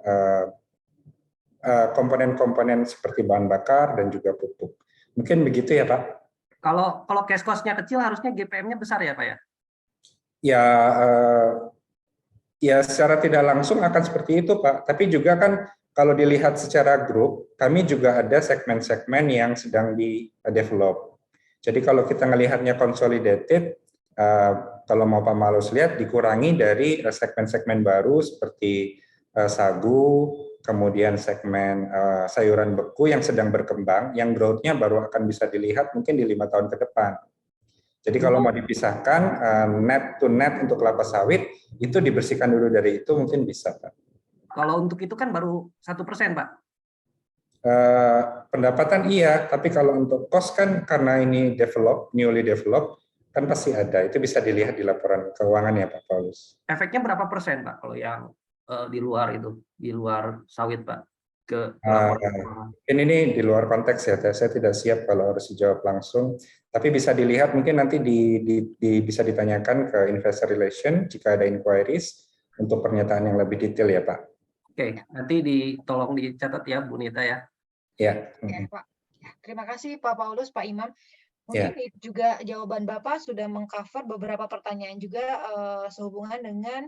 komponen-komponen seperti bahan bakar dan juga pupuk. Mungkin begitu ya, Pak. Kalau cash cost-nya kecil harusnya GPM-nya besar ya, Pak ya? Ya secara tidak langsung akan seperti itu, Pak. Tapi juga kan kalau dilihat secara grup, kami juga ada segmen-segmen yang sedang di-develop. Jadi kalau kita melihatnya consolidated, kalau mau Pak Malus lihat, dikurangi dari segmen-segmen baru seperti sagu, kemudian segmen sayuran beku yang sedang berkembang, yang growth-nya baru akan bisa dilihat mungkin di 5 tahun ke depan. Jadi kalau mau dipisahkan net to net untuk kelapa sawit itu dibersihkan dulu dari itu mungkin bisa, Pak. Kalau untuk itu kan baru 1%, Pak. Pendapatan iya, tapi kalau untuk cost kan karena ini newly develop, kan pasti ada. Itu bisa dilihat di laporan keuangan ya Pak Paulus. Efeknya berapa persen Pak kalau yang di luar itu, di luar sawit Pak, ke Uh, laporan keuangan? ini di luar konteks ya, saya tidak siap kalau harus dijawab langsung. Tapi bisa dilihat mungkin nanti bisa ditanyakan ke Investor Relation jika ada inquiries untuk pernyataan yang lebih detail ya Pak. Oke, nanti tolong dicatat ya Bu Nita ya. Ya. Ya, Pak. Ya, terima kasih Pak Paulus, Pak Imam. Ya. Mungkin juga jawaban Bapak sudah mengcover beberapa pertanyaan juga sehubungan dengan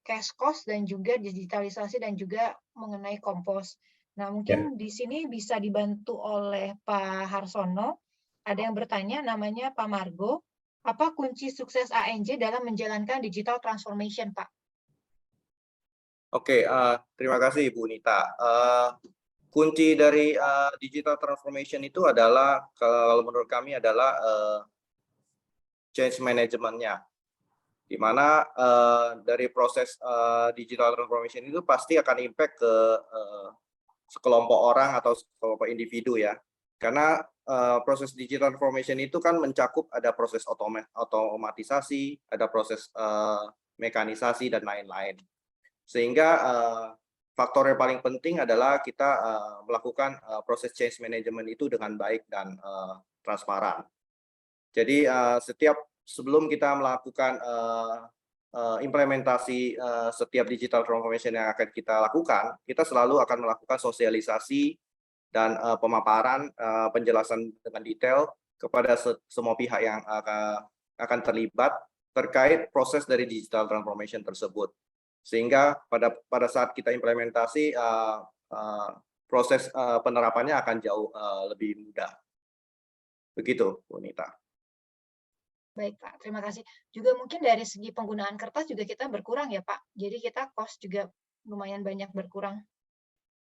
cash cost dan juga digitalisasi dan juga mengenai kompos. Nah, mungkin di sini bisa dibantu oleh Pak Harsono. Ada yang bertanya, namanya Pak Margo. Apa kunci sukses ANJ dalam menjalankan digital transformation, Pak? Oke, terima kasih Bu Nita. Kunci dari digital transformation itu adalah, kalau menurut kami adalah change management-nya. Di mana dari proses digital transformation itu pasti akan impact ke sekelompok orang atau sekelompok individu ya. Karena proses digital transformation itu kan mencakup ada proses otomatisasi, ada proses mekanisasi dan lain-lain. Sehingga faktor yang paling penting adalah kita melakukan proses change management itu dengan baik dan transparan. Jadi sebelum kita melakukan implementasi setiap digital transformation yang akan kita lakukan, kita selalu akan melakukan sosialisasi dan pemaparan penjelasan dengan detail kepada semua pihak yang akan terlibat terkait proses dari digital transformation tersebut. Sehingga pada saat kita implementasi, proses penerapannya akan jauh lebih mudah. Begitu, Bu Nita. Baik, Pak. Terima kasih. Juga mungkin dari segi penggunaan kertas juga kita berkurang ya, Pak. Jadi kita cost juga lumayan banyak berkurang.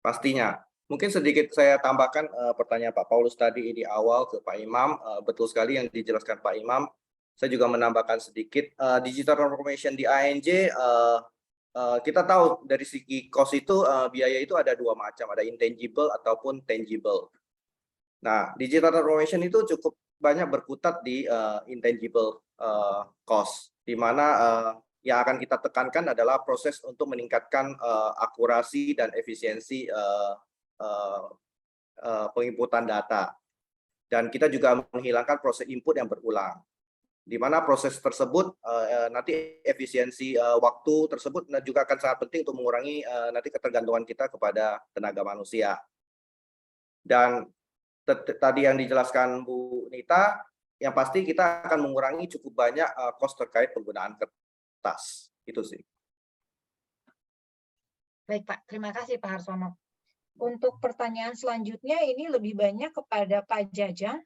Pastinya. Mungkin sedikit saya tambahkan pertanyaan Pak Paulus tadi di awal ke Pak Imam. Betul sekali yang dijelaskan Pak Imam. Saya juga menambahkan sedikit, digital transformation di ANJ, kita tahu dari segi cost itu biaya itu ada dua macam, ada intangible ataupun tangible. Nah, digital transformation itu cukup banyak berkutat di intangible cost, di mana yang akan kita tekankan adalah proses untuk meningkatkan akurasi dan efisiensi penginputan data. Dan kita juga menghilangkan proses input yang berulang, di mana proses tersebut nanti efisiensi waktu tersebut juga akan sangat penting untuk mengurangi nanti ketergantungan kita kepada tenaga manusia. Dan tadi yang dijelaskan Bu Nita, yang pasti kita akan mengurangi cukup banyak cost terkait penggunaan kertas. Itu sih. Baik, Pak. Terima kasih, Pak Harsono. Untuk pertanyaan selanjutnya ini lebih banyak kepada Pak Jajang.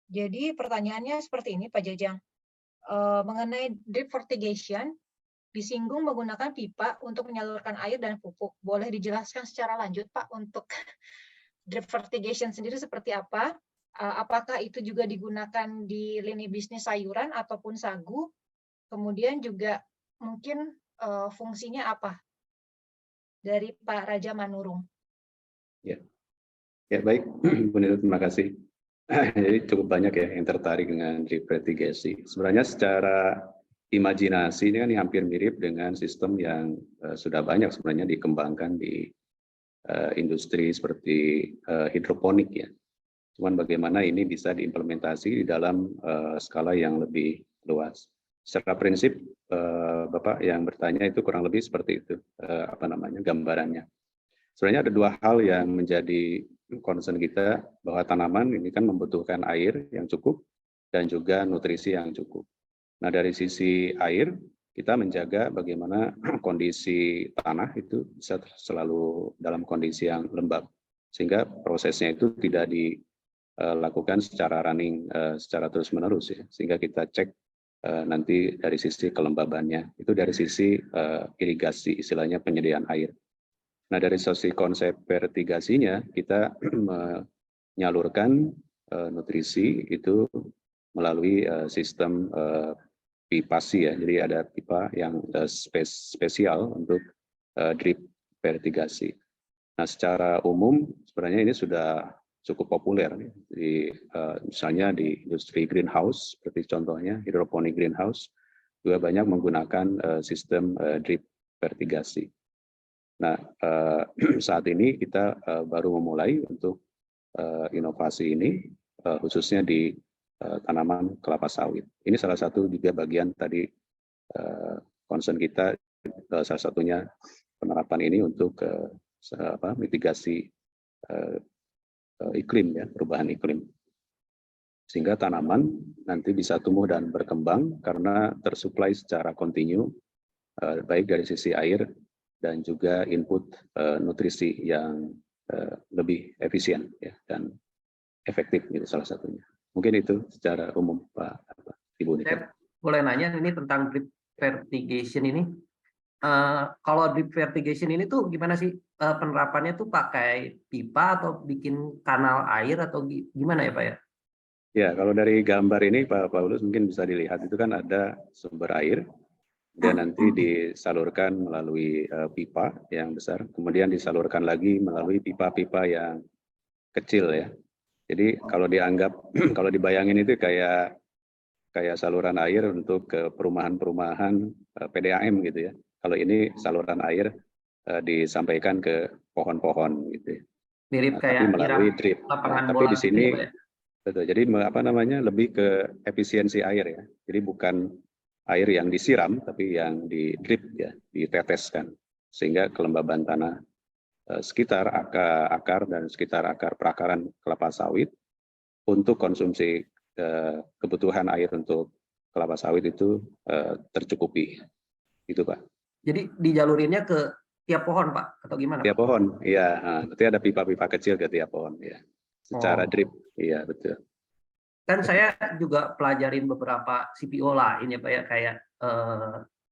Jadi pertanyaannya seperti ini, Pak Jajang. Mengenai drip fertigation, disinggung menggunakan pipa untuk menyalurkan air dan pupuk. Boleh dijelaskan secara lanjut, Pak, untuk drip fertigation sendiri seperti apa? Apakah itu juga digunakan di lini bisnis sayuran ataupun sagu? Kemudian juga mungkin fungsinya apa? Dari Pak Raja Manurung. Ya, baik, Bu Nita, terima kasih. Jadi cukup banyak ya yang tertarik dengan drip fertigation. Sebenarnya secara imajinasi ini kan hampir mirip dengan sistem yang sudah banyak sebenarnya dikembangkan di industri seperti hidroponik ya. Cuman bagaimana ini bisa diimplementasi di dalam skala yang lebih luas. Secara prinsip Bapak yang bertanya itu kurang lebih seperti itu gambarannya. Sebenarnya ada dua hal yang menjadi concern kita, bahwa tanaman ini kan membutuhkan air yang cukup dan juga nutrisi yang cukup. Nah, dari sisi air, kita menjaga bagaimana kondisi tanah itu bisa selalu dalam kondisi yang lembab, sehingga prosesnya itu tidak dilakukan secara running, secara terus-menerus ya, sehingga kita cek nanti dari sisi kelembabannya, itu dari sisi irigasi, istilahnya penyediaan air. Nah, dari sisi konsep fertigasinya, kita menyalurkan nutrisi itu melalui sistem pipasi ya. Jadi ada pipa yang spesial untuk drip fertigasi. Nah, secara umum sebenarnya ini sudah cukup populer di misalnya di industri greenhouse seperti contohnya hidroponik greenhouse juga banyak menggunakan sistem drip vertigasi. Nah, saat ini kita baru memulai untuk inovasi ini khususnya di tanaman kelapa sawit. Ini salah satu juga bagian tadi concern kita, salah satunya penerapan ini untuk mitigasi iklim ya, perubahan iklim. Sehingga tanaman nanti bisa tumbuh dan berkembang karena tersuplai secara kontinu baik dari sisi air dan juga input nutrisi yang lebih efisien ya, dan efektif itu salah satunya. Mungkin itu secara umum Pak Ibu Nita. Saya boleh nanya ini tentang drip fertigation ini. Kalau drip fertigation ini tuh gimana sih penerapannya tuh pakai pipa atau bikin kanal air atau gimana ya Pak ya? Ya, kalau dari gambar ini Pak Paulus mungkin bisa dilihat itu kan ada sumber air dan nanti disalurkan melalui pipa yang besar, kemudian disalurkan lagi melalui pipa-pipa yang kecil ya. Jadi kalau dianggap kalau dibayangin itu kayak saluran air untuk ke perumahan-perumahan PDAM gitu ya. Kalau ini saluran air disampaikan ke pohon-pohon gitu. Mirip Tapi kayak melalui drip. lapangan Tapi bola di sini gitu ya, Pak ya? betul. Jadi lebih ke efisiensi air ya. Jadi bukan air yang disiram, tapi yang di drip ya, diteteskan sehingga kelembaban tanah sekitar akar dan sekitar akar perakaran kelapa sawit untuk konsumsi kebutuhan air untuk kelapa sawit itu tercukupi. Itu Pak. Jadi dijalurinnya ke tiap pohon Pak atau gimana? Tiap Pak? pohon, iya. Nanti ada pipa-pipa kecil ke tiap pohon, ya. Secara drip, iya betul. Kan saya juga pelajarin beberapa CPO lain ya Pak ya, kayak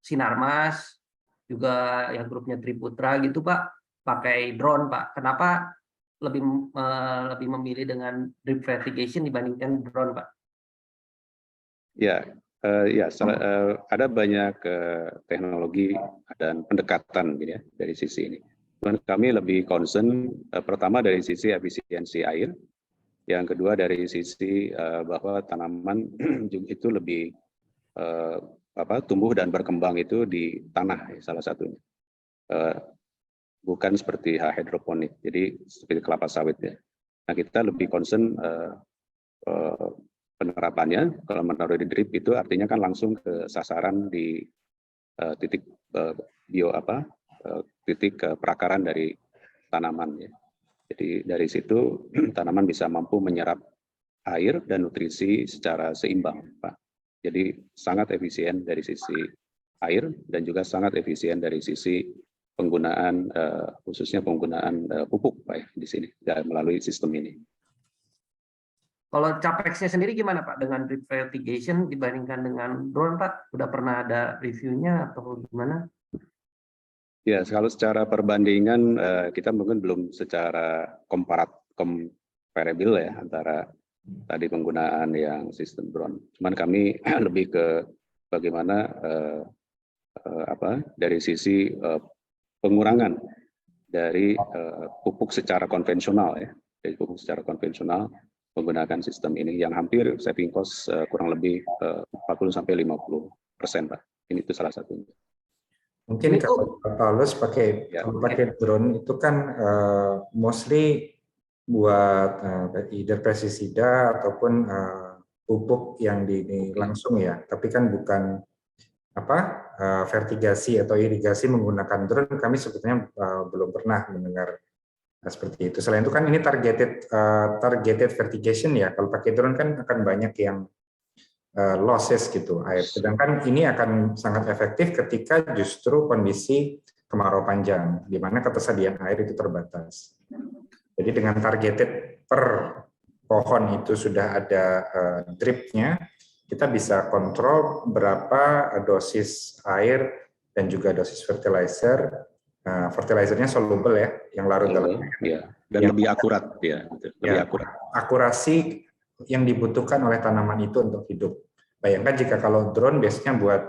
Sinarmas, juga yang grupnya Triputra gitu Pak, pakai drone Pak. Kenapa lebih memilih dengan drip fertigation dibandingkan drone Pak? Ya, ada banyak teknologi dan pendekatan gitu ya, dari sisi ini. Kami lebih concern pertama dari sisi efisiensi air, yang kedua dari sisi bahwa tanaman itu lebih tumbuh dan berkembang itu di tanah salah satunya, bukan seperti hidroponik, jadi seperti kelapa sawit ya. Nah kita lebih concern penerapannya. Kalau menaruh di drip itu artinya kan langsung ke sasaran di titik titik perakaran dari tanaman ya. Jadi dari situ tanaman bisa mampu menyerap air dan nutrisi secara seimbang, Pak. Jadi sangat efisien dari sisi air dan juga sangat efisien dari sisi penggunaan khususnya penggunaan pupuk, Pak, di sini melalui sistem ini. Kalau capex-nya sendiri gimana Pak dengan drip fertigation dibandingkan dengan drone Pak? Udah pernah ada reviewnya atau gimana? Ya, kalau secara perbandingan kita mungkin belum secara comparable ya antara tadi penggunaan yang sistem drone. Cuman kami lebih ke bagaimana dari sisi pengurangan dari pupuk secara konvensional ya, dari pupuk secara konvensional menggunakan sistem ini yang hampir saving cost kurang lebih 40-50% Pak. Ini itu salah satunya. Mungkin kalau Paulus pakai drone itu kan mostly buat either pestisida ataupun pupuk yang langsung ya, tapi kan bukan vertigasi atau irigasi menggunakan drone. Kami sebetulnya belum pernah mendengar seperti itu. Selain itu kan ini targeted vertigation ya. Kalau pakai drone kan akan banyak yang losses gitu air. Sedangkan ini akan sangat efektif ketika justru kondisi kemarau panjang, di mana ketersediaan air itu terbatas. Jadi dengan targeted per pohon itu sudah ada dripnya, kita bisa kontrol berapa dosis air dan juga dosis fertilizer. Fertilizernya soluble ya, yang larut dalam air. Ya, dan lebih akurat ya, lebih akurat. Akurasi yang dibutuhkan oleh tanaman itu untuk hidup. Bayangkan jika kalau drone biasanya buat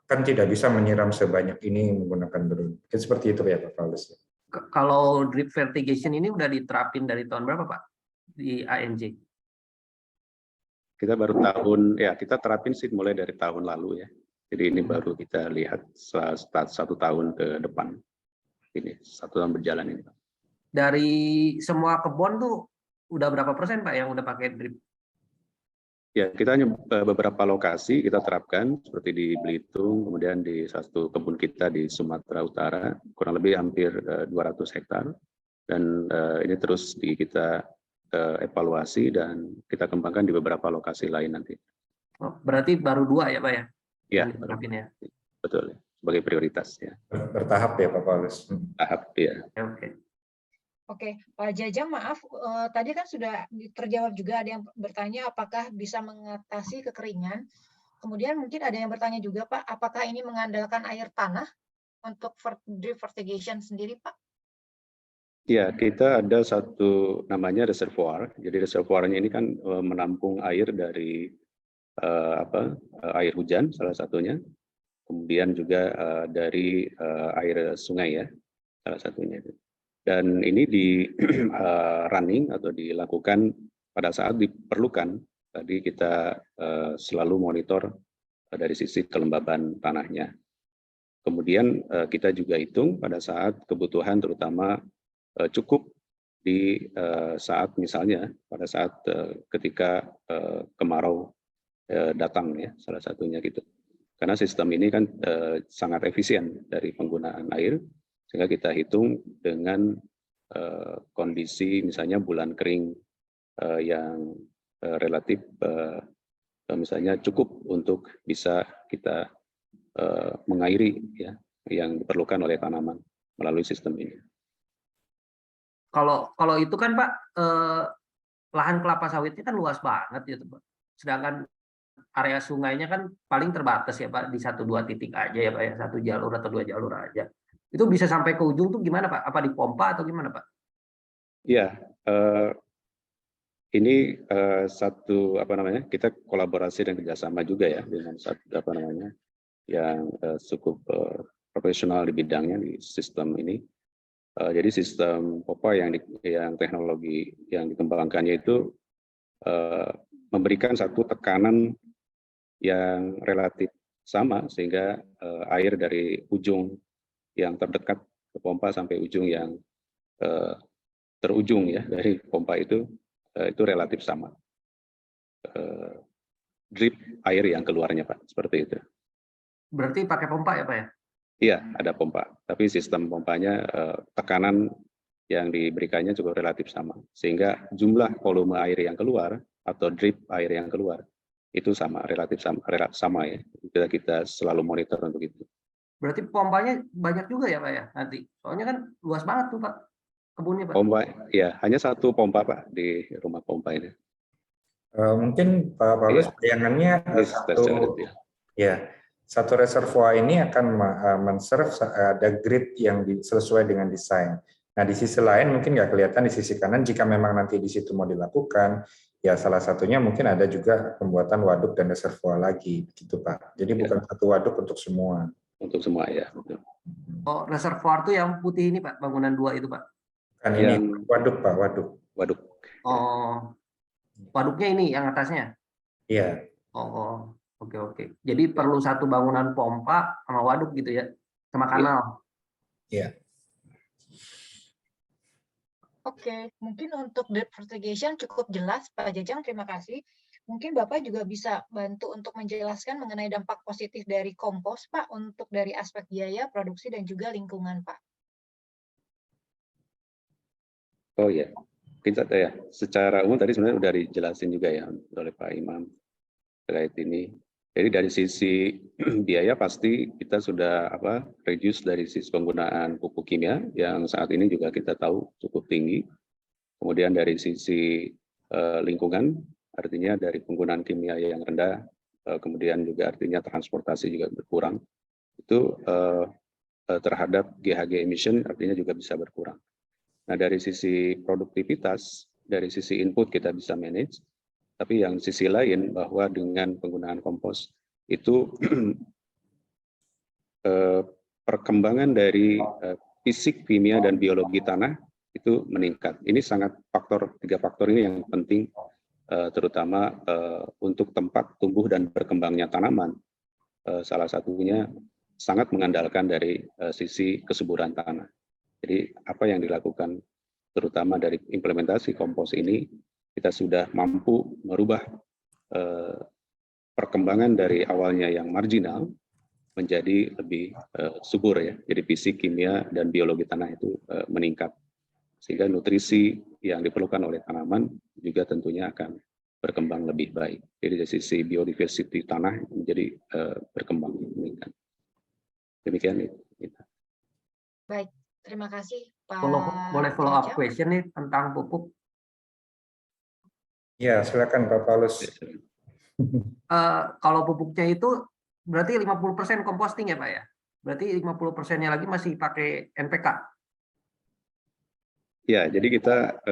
kan tidak bisa menyiram sebanyak ini menggunakan drone. Seperti itu ya Pak Paulus. Kalau drip fertigation ini udah diterapin dari tahun berapa Pak di ANJ? Kita baru kita terapin sih mulai dari tahun lalu ya. Jadi ini baru kita lihat setelah 1 tahun ke depan. Ini 1 tahun berjalan ini Pak. Dari semua kebun tuh udah berapa persen Pak yang udah pakai drip? Ya, kita hanya beberapa lokasi kita terapkan seperti di Belitung, kemudian di satu kebun kita di Sumatera Utara, kurang lebih hampir 200 hektar. Dan ini terus kita evaluasi dan kita kembangkan di beberapa lokasi lain nanti. Oh, berarti baru 2 ya Pak ya? Ya, betul, sebagai prioritas ya. Bertahap ya Pak Paulus. Tahap ya. Oke, Pak Jajang, maaf, tadi kan sudah terjawab juga, ada yang bertanya apakah bisa mengatasi kekeringan. Kemudian mungkin ada yang bertanya juga, Pak, apakah ini mengandalkan air tanah untuk drip fertigation sendiri, Pak? Ya, kita ada satu namanya reservoir. Jadi reservoirnya ini kan menampung air dari air hujan salah satunya. Kemudian juga dari air sungai ya, salah satunya itu. Dan ini di running atau dilakukan pada saat diperlukan. Tadi kita selalu monitor dari sisi kelembaban tanahnya. Kemudian kita juga hitung pada saat kebutuhan terutama cukup di saat misalnya pada saat ketika kemarau datang ya, salah satunya gitu. Karena sistem ini kan sangat efisien dari penggunaan air, sehingga kita hitung dengan kondisi misalnya bulan kering yang relatif misalnya cukup untuk bisa kita mengairi ya yang diperlukan oleh tanaman melalui sistem ini. Kalau itu kan Pak, lahan kelapa sawitnya kan luas banget gitu Pak. Sedangkan area sungainya kan paling terbatas ya Pak, di 1-2 titik aja ya Pak ya, 1 jalur atau 2 jalur aja. Itu bisa sampai ke ujung tuh gimana Pak? Apa dipompa atau gimana Pak? Iya, ini satu kita kolaborasi dan kerjasama juga ya dengan satu yang cukup profesional di bidangnya di sistem ini. Jadi sistem pompa yang teknologi yang dikembangkannya itu memberikan satu tekanan yang relatif sama sehingga air dari ujung yang terdekat ke pompa sampai ujung yang terujung ya dari pompa itu relatif sama. Drip air yang keluarnya Pak, seperti itu. Berarti pakai pompa ya Pak ya? Iya, ada pompa. Tapi sistem pompanya tekanan yang diberikannya cukup relatif sama. Sehingga jumlah volume air yang keluar atau drip air yang keluar itu relatif sama ya. Kita selalu monitor untuk itu. Berarti pompanya banyak juga ya Pak ya nanti? Soalnya kan luas banget tuh Pak kebunnya Pak. Pompa, ya hanya satu pompa Pak di rumah pompa ini. Mungkin Pak Paulus bayangannya satu reservoir ini akan men-serve ada grid yang sesuai dengan desain. Nah di sisi lain mungkin nggak kelihatan di sisi kanan jika memang nanti di situ mau dilakukan, ya salah satunya mungkin ada juga pembuatan waduk dan reservoir lagi, gitu Pak. Jadi bukan satu waduk untuk semua. Untuk semua ya. Betul. Oh reservoir tuh yang putih ini Pak, bangunan 2 itu Pak? Kan ini waduk Pak, waduk. Oh, waduknya ini yang atasnya? Iya. Oh, oke. Jadi perlu satu bangunan pompa sama waduk gitu ya, sama kanal. Iya. Oke, mungkin untuk drip fertigation cukup jelas Pak Jajang, terima kasih. Mungkin Bapak juga bisa bantu untuk menjelaskan mengenai dampak positif dari kompos Pak untuk dari aspek biaya, produksi dan juga lingkungan Pak. Oh ya, kita ya secara umum tadi sebenarnya sudah dijelasin juga ya oleh Pak Imam terkait ini. Jadi dari sisi biaya pasti kita sudah reduce dari sisi penggunaan pupuk kimia yang saat ini juga kita tahu cukup tinggi. Kemudian dari sisi lingkungan, artinya dari penggunaan kimia yang rendah, kemudian juga artinya transportasi juga berkurang. Itu terhadap GHG emission artinya juga bisa berkurang. Nah, dari sisi produktivitas, dari sisi input kita bisa manage, tapi yang sisi lain bahwa dengan penggunaan kompos itu perkembangan dari fisik, kimia, dan biologi tanah itu meningkat. Ini sangat tiga faktor ini yang penting, terutama untuk tempat tumbuh dan berkembangnya tanaman. Salah satunya sangat mengandalkan dari sisi kesuburan tanah. Jadi apa yang dilakukan terutama dari implementasi kompos ini, kita sudah mampu merubah perkembangan dari awalnya yang marginal menjadi lebih subur ya. Jadi fisik, kimia, dan biologi tanah itu meningkat. Sehingga nutrisi yang diperlukan oleh tanaman juga tentunya akan berkembang lebih baik. Jadi dari sisi biodiversity tanah menjadi berkembang meningkat. Demikian itu. Baik, terima kasih Pak. Boleh follow up Jajang. question nih tentang pupuk. Ya, silakan Pak Paulus. Kalau pupuknya itu berarti 50% composting ya Pak ya? Berarti 50%-nya lagi masih pakai NPK? Ya, jadi kita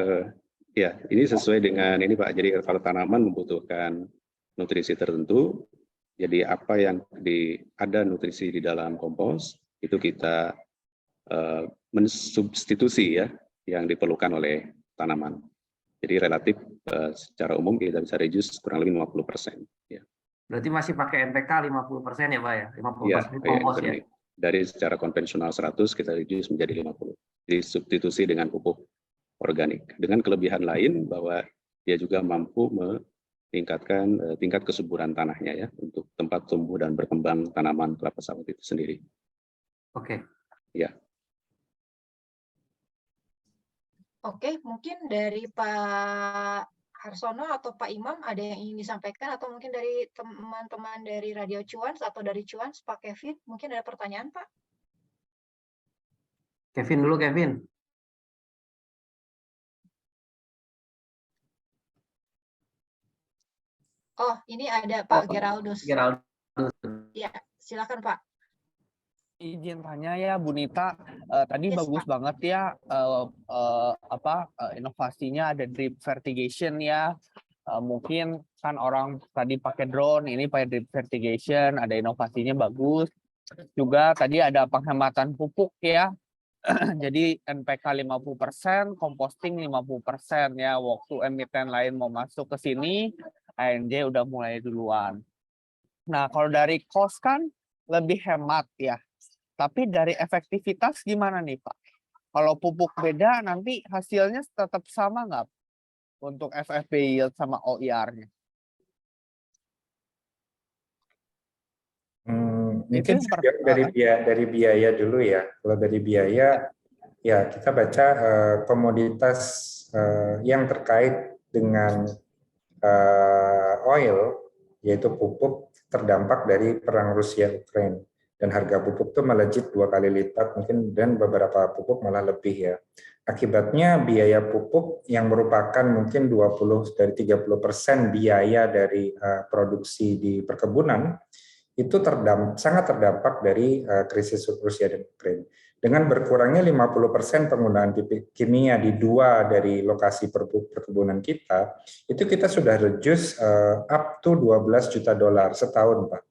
ya ini sesuai dengan ini Pak. Jadi kalau tanaman membutuhkan nutrisi tertentu, jadi apa yang ada nutrisi di dalam kompos itu kita mensubstitusi ya yang diperlukan oleh tanaman. Jadi relatif secara umum kita bisa reduce kurang lebih 50%. Ya. Berarti masih pakai NPK 50% ya Pak ya? 50% Ya, kompos ya? Dari secara konvensional 100 kita reduce menjadi 50. Jadi substitusi dengan pupuk organik. Dengan kelebihan lain bahwa dia juga mampu meningkatkan tingkat kesuburan tanahnya ya untuk tempat tumbuh dan berkembang tanaman kelapa sawit itu sendiri. Oke. Ya. Oke, mungkin dari Pak Harsono atau Pak Imam ada yang ingin disampaikan, atau mungkin dari teman-teman dari Radio Cuans atau dari Cuans, Pak Kevin, mungkin ada pertanyaan Pak? Kevin dulu, Kevin. Oh, ini ada Pak Geraldus. Geraldus. Ya, silakan Pak. Izin tanya ya Bu Nita, tadi Yes, bagus Pak. banget ya inovasinya ada drip fertigation ya. Mungkin kan orang tadi pakai drone, ini pakai drip fertigation, ada inovasinya bagus. Juga tadi ada penghematan pupuk ya. Jadi NPK 50%, composting 50% ya. Waktu emiten lain mau masuk ke sini, ANJ udah mulai duluan. Nah, kalau dari cost kan lebih hemat ya. Tapi dari efektivitas gimana nih Pak? Kalau pupuk beda nanti hasilnya tetap sama nggak untuk FFB yield sama OIR-nya? Mungkin dari biaya dulu ya. Kalau dari biaya, ya kita baca komoditas yang terkait dengan oil, yaitu pupuk, terdampak dari perang Rusia-Ukraina. Dan harga pupuk itu melejit 2 kali lipat mungkin, dan beberapa pupuk malah lebih ya. Akibatnya biaya pupuk yang merupakan mungkin 20 dari 30% biaya dari produksi di perkebunan itu sangat terdampak dari krisis Rusia dan Ukraina. Dengan berkurangnya 50% penggunaan kimia di 2 dari lokasi perkebunan kita, itu kita sudah reduce up to $12 juta setahun, Pak.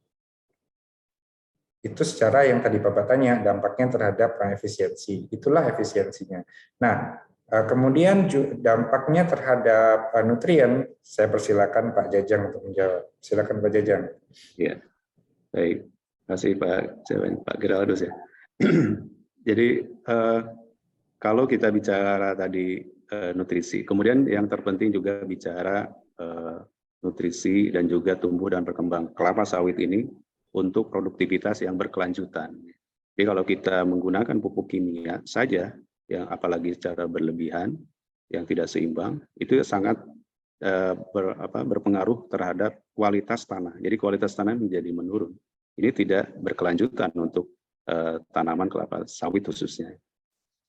Itu secara yang tadi Bapak tanya, dampaknya terhadap efisiensi. Itulah efisiensinya. Nah, kemudian dampaknya terhadap nutrien, saya persilakan Pak Jajang untuk menjawab. Silakan Pak Jajang. Ya, baik. Terima kasih Pak Geraldus ya. Jadi kalau kita bicara tadi nutrisi, kemudian yang terpenting juga bicara nutrisi dan juga tumbuh dan berkembang kelapa sawit ini untuk produktivitas yang berkelanjutan. Jadi kalau kita menggunakan pupuk kimia saja, yang apalagi secara berlebihan, yang tidak seimbang, itu sangat berpengaruh terhadap kualitas tanah. Jadi kualitas tanah menjadi menurun. Ini tidak berkelanjutan untuk tanaman kelapa sawit khususnya.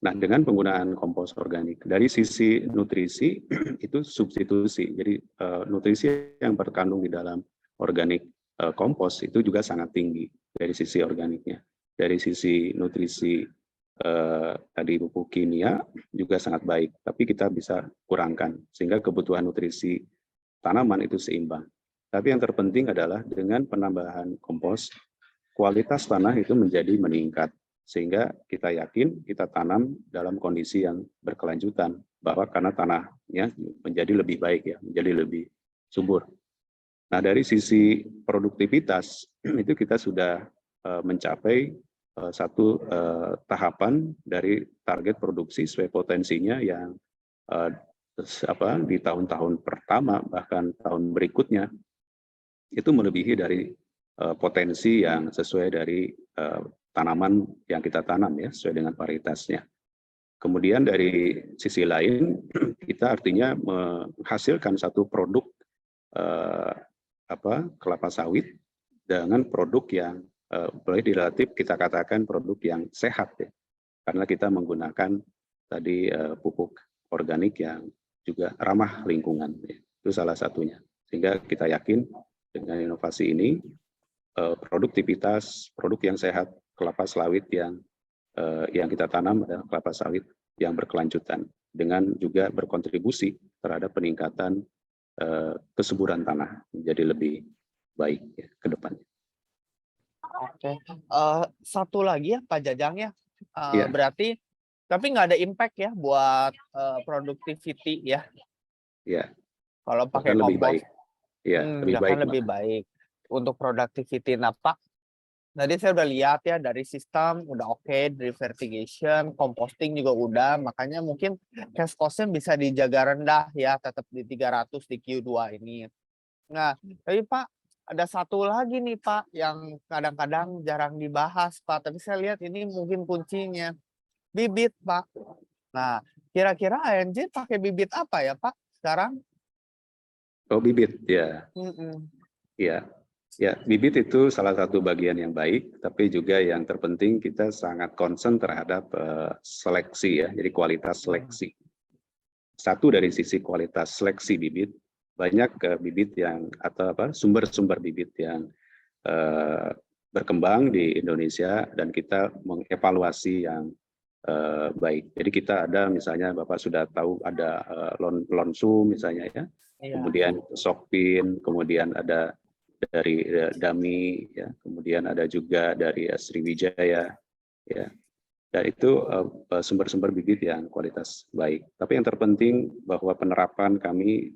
Nah, dengan penggunaan kompos organik, dari sisi nutrisi itu substitusi. Jadi nutrisi yang terkandung di dalam organik kompos itu juga sangat tinggi dari sisi organiknya. Dari sisi nutrisi tadi pupuk kimia juga sangat baik, tapi kita bisa kurangkan sehingga kebutuhan nutrisi tanaman itu seimbang. Tapi yang terpenting adalah dengan penambahan kompos, kualitas tanah itu menjadi meningkat Sehingga kita yakin kita tanam dalam kondisi yang berkelanjutan, bahwa karena tanahnya menjadi lebih baik ya, menjadi lebih subur. Nah, dari sisi produktivitas itu kita sudah mencapai satu tahapan dari target produksi sesuai potensinya yang di tahun-tahun pertama bahkan tahun berikutnya itu melebihi dari potensi yang sesuai dari tanaman yang kita tanam ya, sesuai dengan varietasnya. Kemudian dari sisi lain kita artinya menghasilkan satu produk kelapa sawit dengan produk yang boleh relatif kita katakan produk yang sehat ya, karena kita menggunakan tadi pupuk organik yang juga ramah lingkungan ya. Itu salah satunya, sehingga kita yakin dengan inovasi ini produktivitas produk yang sehat kelapa sawit yang kita tanam adalah kelapa sawit yang berkelanjutan dengan juga berkontribusi terhadap peningkatan kesuburan tanah menjadi lebih baik ya, ke depannya. Oke, satu lagi ya Pak Jajang ya, Iya. berarti tapi nggak ada impact ya buat productivity ya Ya, kalau pakai bahkan lebih kompos. baik. Ya, lebih Bahkan baik. lebih baik untuk productivity. Nah Pak, tadi saya udah lihat ya dari sistem udah oke, drip fertigation, composting juga udah, makanya mungkin cash cost-nya bisa dijaga rendah ya, tetap di 300 di Q2 ini. Nah, tapi Pak, ada satu lagi nih Pak yang kadang-kadang jarang dibahas Pak, tapi saya lihat ini mungkin kuncinya, bibit Pak. Nah, kira-kira ANJ pakai bibit apa ya Pak sekarang? Oh, bibit ya. Ya. Ya, bibit itu salah satu bagian yang baik, tapi juga yang terpenting kita sangat concern terhadap seleksi ya, jadi kualitas seleksi. Satu dari sisi kualitas seleksi bibit, banyak bibit yang atau sumber-sumber bibit yang berkembang di Indonesia dan kita mengevaluasi yang baik. Jadi kita ada misalnya Bapak sudah tahu ada Lonsum misalnya ya, kemudian Sokpin, kemudian ada dari Dami ya, kemudian ada juga dari Sriwijaya ya. Dan itu sumber-sumber bibit yang kualitas baik. Tapi yang terpenting bahwa penerapan kami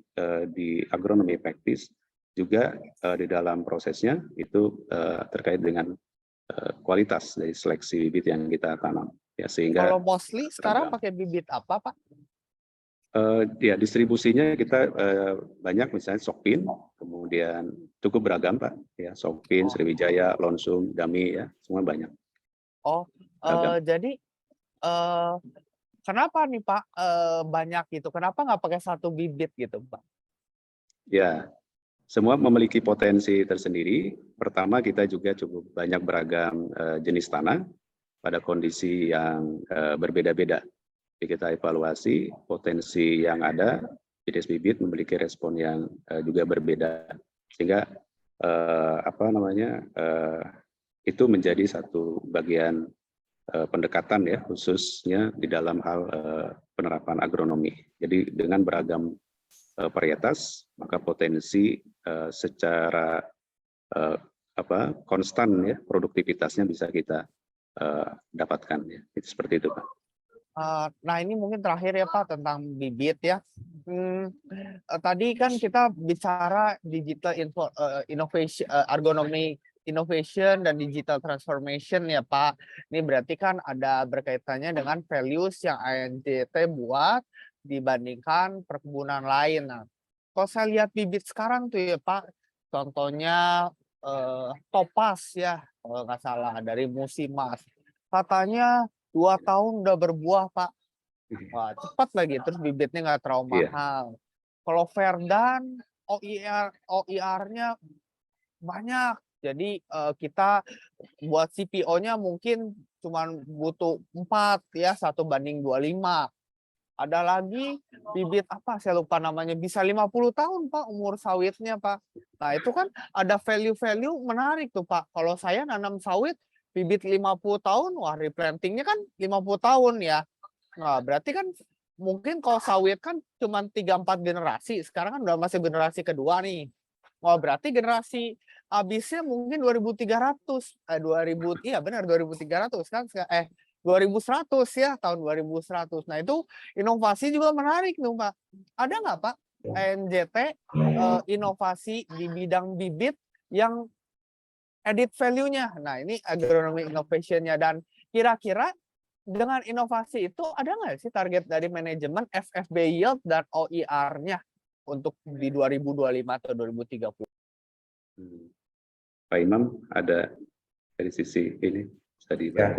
di agronomi praktis juga di dalam prosesnya itu terkait dengan kualitas dari seleksi bibit yang kita tanam ya, sehingga kalau mostly sekarang pakai bibit apa Pak? Ya, distribusinya kita banyak misalnya Sokpin, kemudian cukup beragam Pak ya, Sokpin, Sriwijaya, Lonsum, Dami ya, semua banyak. Jadi kenapa nih Pak banyak gitu? Kenapa nggak pakai satu bibit gitu Pak? Ya, semua memiliki potensi tersendiri. Pertama kita juga cukup banyak beragam jenis tanah pada kondisi yang berbeda-beda. Kita evaluasi potensi yang ada, jenis bibit memiliki respon yang juga berbeda, sehingga itu menjadi satu bagian pendekatan ya, khususnya di dalam hal penerapan agronomi. Jadi dengan beragam varietas, maka potensi secara konstan ya, produktivitasnya bisa kita dapatkan ya. Itu seperti itu Pak. Nah ini mungkin terakhir ya Pak tentang bibit ya. Tadi kan kita bicara digital innovation, agronomy innovation dan digital transformation ya Pak. Ini berarti kan ada berkaitannya dengan values yang ANJT buat dibandingkan perkebunan lain. Nah, kalau saya lihat bibit sekarang tuh ya Pak, contohnya Topaz ya, kalau nggak salah dari Musimas. Katanya 2 tahun udah berbuah Pak. Wah cepat lagi, terus bibitnya nggak terlalu mahal. Kalau Verdan OIR-nya banyak, jadi kita buat CPO-nya mungkin cuma butuh 4 ya, 1:25. Ada lagi bibit apa saya lupa namanya, bisa 50 tahun Pak umur sawitnya Pak. Nah itu kan ada value-value menarik tuh Pak. Kalau saya nanam sawit bibit 50 tahun, wah replantingnya kan 50 tahun ya. Nah, berarti kan mungkin kalau sawit kan cuma 3-4 generasi, sekarang kan udah masih generasi kedua nih. Wah, berarti generasi habisnya mungkin 2.300, 2000, iya benar 2.300 kan, 2.100 ya, tahun 2.100. Nah itu inovasi juga menarik tuh Pak. Ada nggak Pak ANJT inovasi di bidang bibit yang added value-nya? Nah ini agronomy innovation-nya, dan kira-kira dengan inovasi itu ada nggak sih target dari manajemen FFB yield dan OER-nya untuk di 2025 atau 2030? Pak Imam ada dari sisi ini tadi. Ya,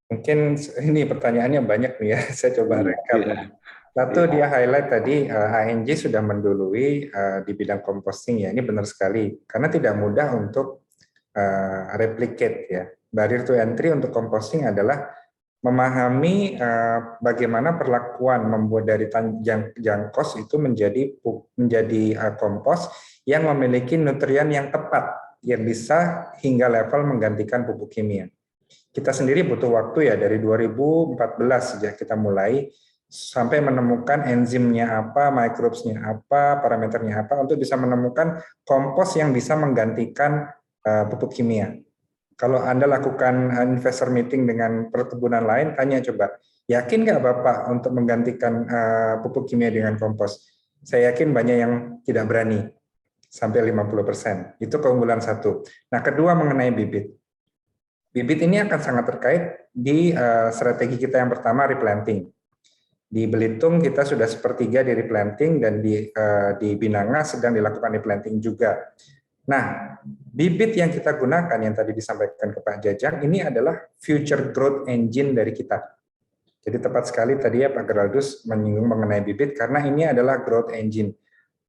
mungkin ini pertanyaannya banyak nih ya. Saya coba rekap. Satu, dia highlight tadi ANJ sudah mendului di bidang composting ya. Ini benar sekali karena tidak mudah untuk replicate ya. Barrier to entry untuk composting adalah memahami bagaimana perlakuan membuat dari jangkos itu menjadi kompos yang memiliki nutrien yang tepat yang bisa hingga level menggantikan pupuk kimia. Kita sendiri butuh waktu ya dari 2014 sejak kita mulai sampai menemukan enzimnya apa, microbes-nya apa, parameternya apa untuk bisa menemukan kompos yang bisa menggantikan pupuk kimia. Kalau Anda lakukan investor meeting dengan perkebunan lain, tanya coba, yakin nggak Bapak untuk menggantikan pupuk kimia dengan kompos? Saya yakin banyak yang tidak berani, sampai 50%. Itu keunggulan satu. Nah, kedua mengenai bibit. Bibit ini akan sangat terkait di strategi kita yang pertama, replanting. Di Belitung kita sudah sepertiga di replanting, dan di Binanga sedang dilakukan replanting juga. Nah, bibit yang kita gunakan yang tadi disampaikan ke Pak Jajang ini adalah future growth engine dari kita. Jadi tepat sekali tadi ya Pak Geraldus menyinggung mengenai bibit karena ini adalah growth engine.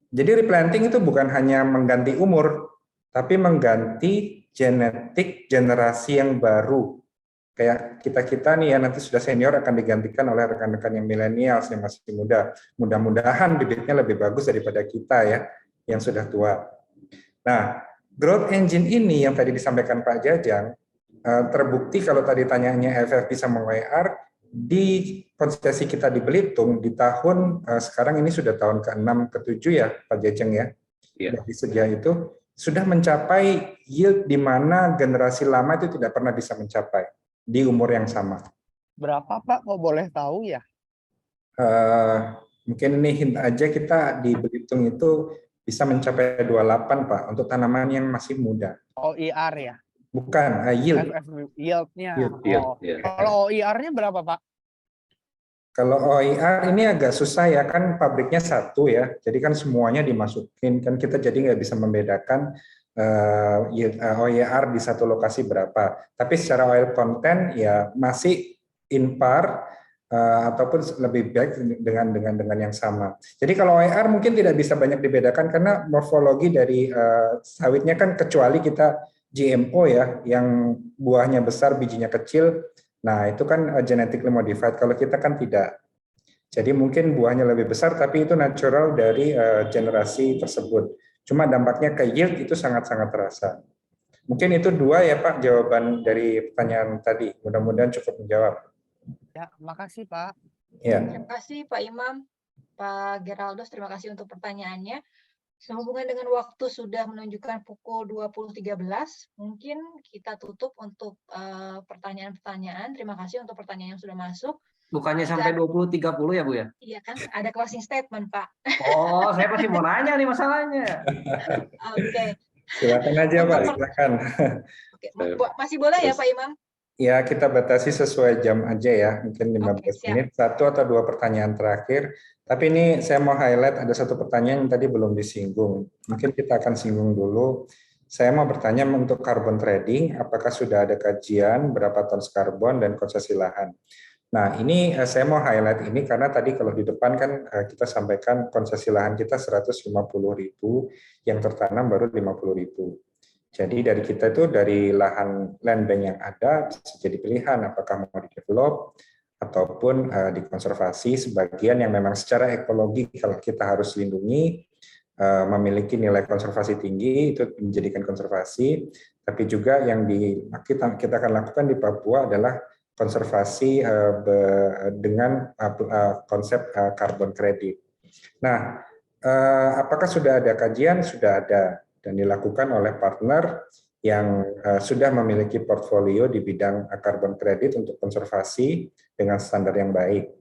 Jadi replanting itu bukan hanya mengganti umur, tapi mengganti genetik generasi yang baru. Kayak kita-kita nih ya nanti sudah senior akan digantikan oleh rekan-rekan yang milenial yang masih muda. Mudah-mudahan bibitnya lebih bagus daripada kita ya yang sudah tua. Nah, growth engine ini yang tadi disampaikan Pak Jajang, terbukti kalau tadi tanyanya FFB sama OER, di konsesi kita di Belitung, di tahun, sekarang ini sudah tahun ke-6, ke-7 ya Pak Jajang ya, dari sejak itu, sudah mencapai yield di mana generasi lama itu tidak pernah bisa mencapai, di umur yang sama. Berapa Pak, kalau boleh tahu ya? Mungkin ini hint aja, kita di Belitung itu bisa mencapai 28 Pak untuk tanaman yang masih muda. OER ya? Bukan, yield. Yield-nya. Yield. Kalau OER-nya berapa Pak? Kalau OER ini agak susah ya, kan pabriknya satu ya, jadi kan semuanya dimasukin, kan kita jadi nggak bisa membedakan OER di satu lokasi berapa. Tapi secara oil content ya masih impar, ataupun lebih baik dengan yang sama. Jadi kalau OER mungkin tidak bisa banyak dibedakan karena morfologi dari sawitnya kan, kecuali kita GMO ya, yang buahnya besar, bijinya kecil. Nah itu kan genetically modified. Kalau kita kan tidak. Jadi mungkin buahnya lebih besar, tapi itu natural dari generasi tersebut. Cuma dampaknya ke yield itu sangat-sangat terasa. Mungkin itu dua ya Pak jawaban dari pertanyaan tadi. Mudah-mudahan cukup menjawab. Ya, makasih Pak. Ya. Terima kasih Pak Imam, Pak Geraldus, terima kasih untuk pertanyaannya. Sehubungan dengan waktu sudah menunjukkan pukul 20.13, mungkin kita tutup untuk pertanyaan-pertanyaan. Terima kasih untuk pertanyaan yang sudah masuk. Bukannya sampai 20.30 ya Bu ya? Iya kan, ada closing statement Pak. Oh, saya pasti mau nanya nih masalahnya. Oke. Silakan aja Pak, silakan. Oke. Masih boleh ya Pak Imam? Ya, kita batasi sesuai jam aja ya, mungkin 15 menit, satu atau dua pertanyaan terakhir. Tapi ini saya mau highlight, ada satu pertanyaan yang tadi belum disinggung. Mungkin kita akan singgung dulu. Saya mau bertanya untuk carbon trading, apakah sudah ada kajian berapa ton karbon dan konsesi lahan? Nah, ini saya mau highlight ini karena tadi kalau di depan kan kita sampaikan konsesi lahan kita 150.000, yang tertanam baru 50.000. Jadi dari kita itu, dari lahan land bank yang ada, bisa jadi pilihan apakah mau di-develop ataupun dikonservasi. Sebagian yang memang secara ekologi kalau kita harus lindungi, memiliki nilai konservasi tinggi, itu menjadikan konservasi. Tapi juga yang kita akan lakukan di Papua adalah konservasi dengan konsep carbon credit. Nah, apakah sudah ada kajian? Sudah ada. dan dilakukan oleh partner yang sudah memiliki portfolio di bidang carbon credit untuk konservasi dengan standar yang baik.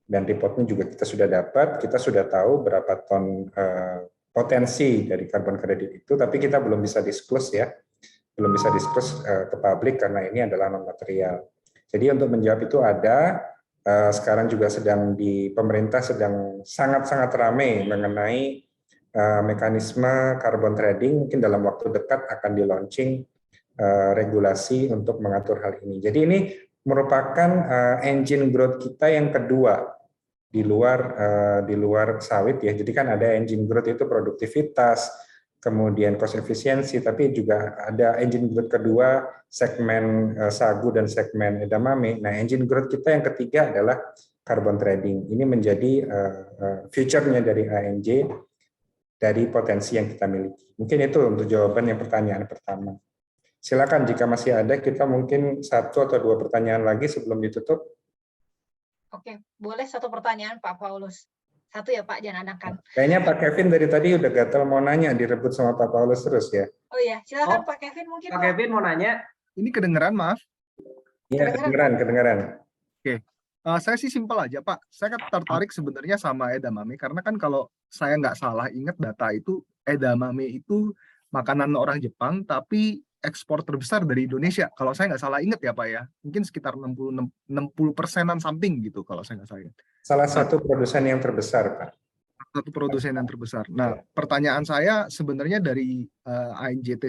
Dan reportnya juga kita sudah dapat, kita sudah tahu berapa ton potensi dari carbon credit itu, tapi kita belum bisa disclose ya, belum bisa disclose ke publik karena ini adalah non material. Jadi untuk menjawab itu ada, sekarang juga sedang di pemerintah sedang sangat-sangat ramai mengenai mekanisme carbon trading, mungkin dalam waktu dekat akan di-launching regulasi untuk mengatur hal ini. Jadi ini merupakan engine growth kita yang kedua di luar sawit ya. Jadi kan ada engine growth itu produktivitas, kemudian cost efisiensi, tapi juga ada engine growth kedua segmen sagu dan segmen edamame. Nah, engine growth kita yang ketiga adalah carbon trading. Ini menjadi future-nya dari ANJ dari potensi yang kita miliki. Mungkin itu untuk jawaban yang pertanyaan pertama. Silakan jika masih ada, kita mungkin 1 atau 2 pertanyaan lagi sebelum ditutup. Oke, boleh 1 pertanyaan Pak Paulus. 1 ya Pak, jangan anakan. Kayaknya Pak Kevin dari tadi udah gatel mau nanya, direbut sama Pak Paulus terus ya. Oh iya, silakan Pak Kevin mungkin. Pak Kevin mau nanya. Ini kedengeran, maaf. Iya, kedengeran. Oke. Saya sih simpel aja, Pak. Saya tertarik sebenarnya sama edamame, karena kan kalau saya nggak salah ingat data itu, edamame itu makanan orang Jepang, tapi ekspor terbesar dari Indonesia. Kalau saya nggak salah ingat ya, Pak ya. Mungkin sekitar 60%-an something gitu, kalau saya nggak salah ingat. Salah satu produsen yang terbesar, Pak. Satu produsen yang terbesar. Nah, pertanyaan saya sebenarnya dari ANJ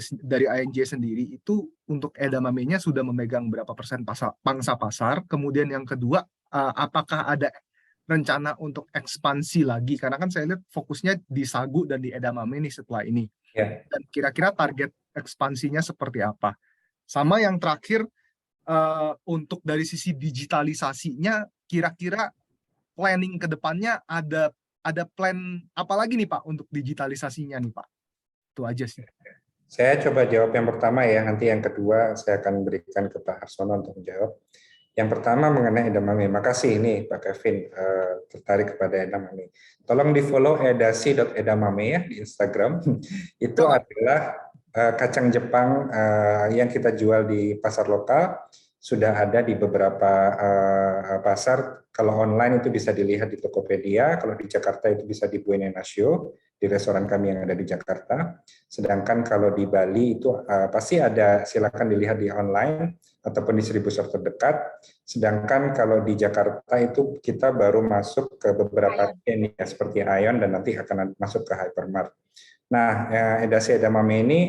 sendiri itu untuk edamame-nya sudah memegang berapa persen pangsa pasar. Kemudian yang kedua, apakah ada rencana untuk ekspansi lagi? Karena kan saya lihat fokusnya di sagu dan di edamame nih setelah ini. Ya. Dan kira-kira target ekspansinya seperti apa? Sama yang terakhir, untuk dari sisi digitalisasinya, kira-kira planning ke depannya ada plan apa lagi nih Pak untuk digitalisasinya nih Pak? Itu aja sih. Saya coba jawab yang pertama ya, nanti yang kedua saya akan berikan ke Pak Harsono untuk menjawab. Yang pertama mengenai edamame, makasih ini Pak Kevin tertarik kepada edamame. Tolong di-follow edasi.edamame ya di Instagram. Itu adalah kacang Jepang yang kita jual di pasar lokal, sudah ada di beberapa pasar. Kalau online itu bisa dilihat di Tokopedia, kalau di Jakarta itu bisa di Buena Nasio, di restoran kami yang ada di Jakarta. Sedangkan kalau di Bali itu pasti ada, silakan dilihat di online ataupun distributor terdekat. Sedangkan kalau di Jakarta itu kita baru masuk ke beberapa chain ya, seperti Aeon dan nanti akan masuk ke Hypermart. Nah, edasi edamame ini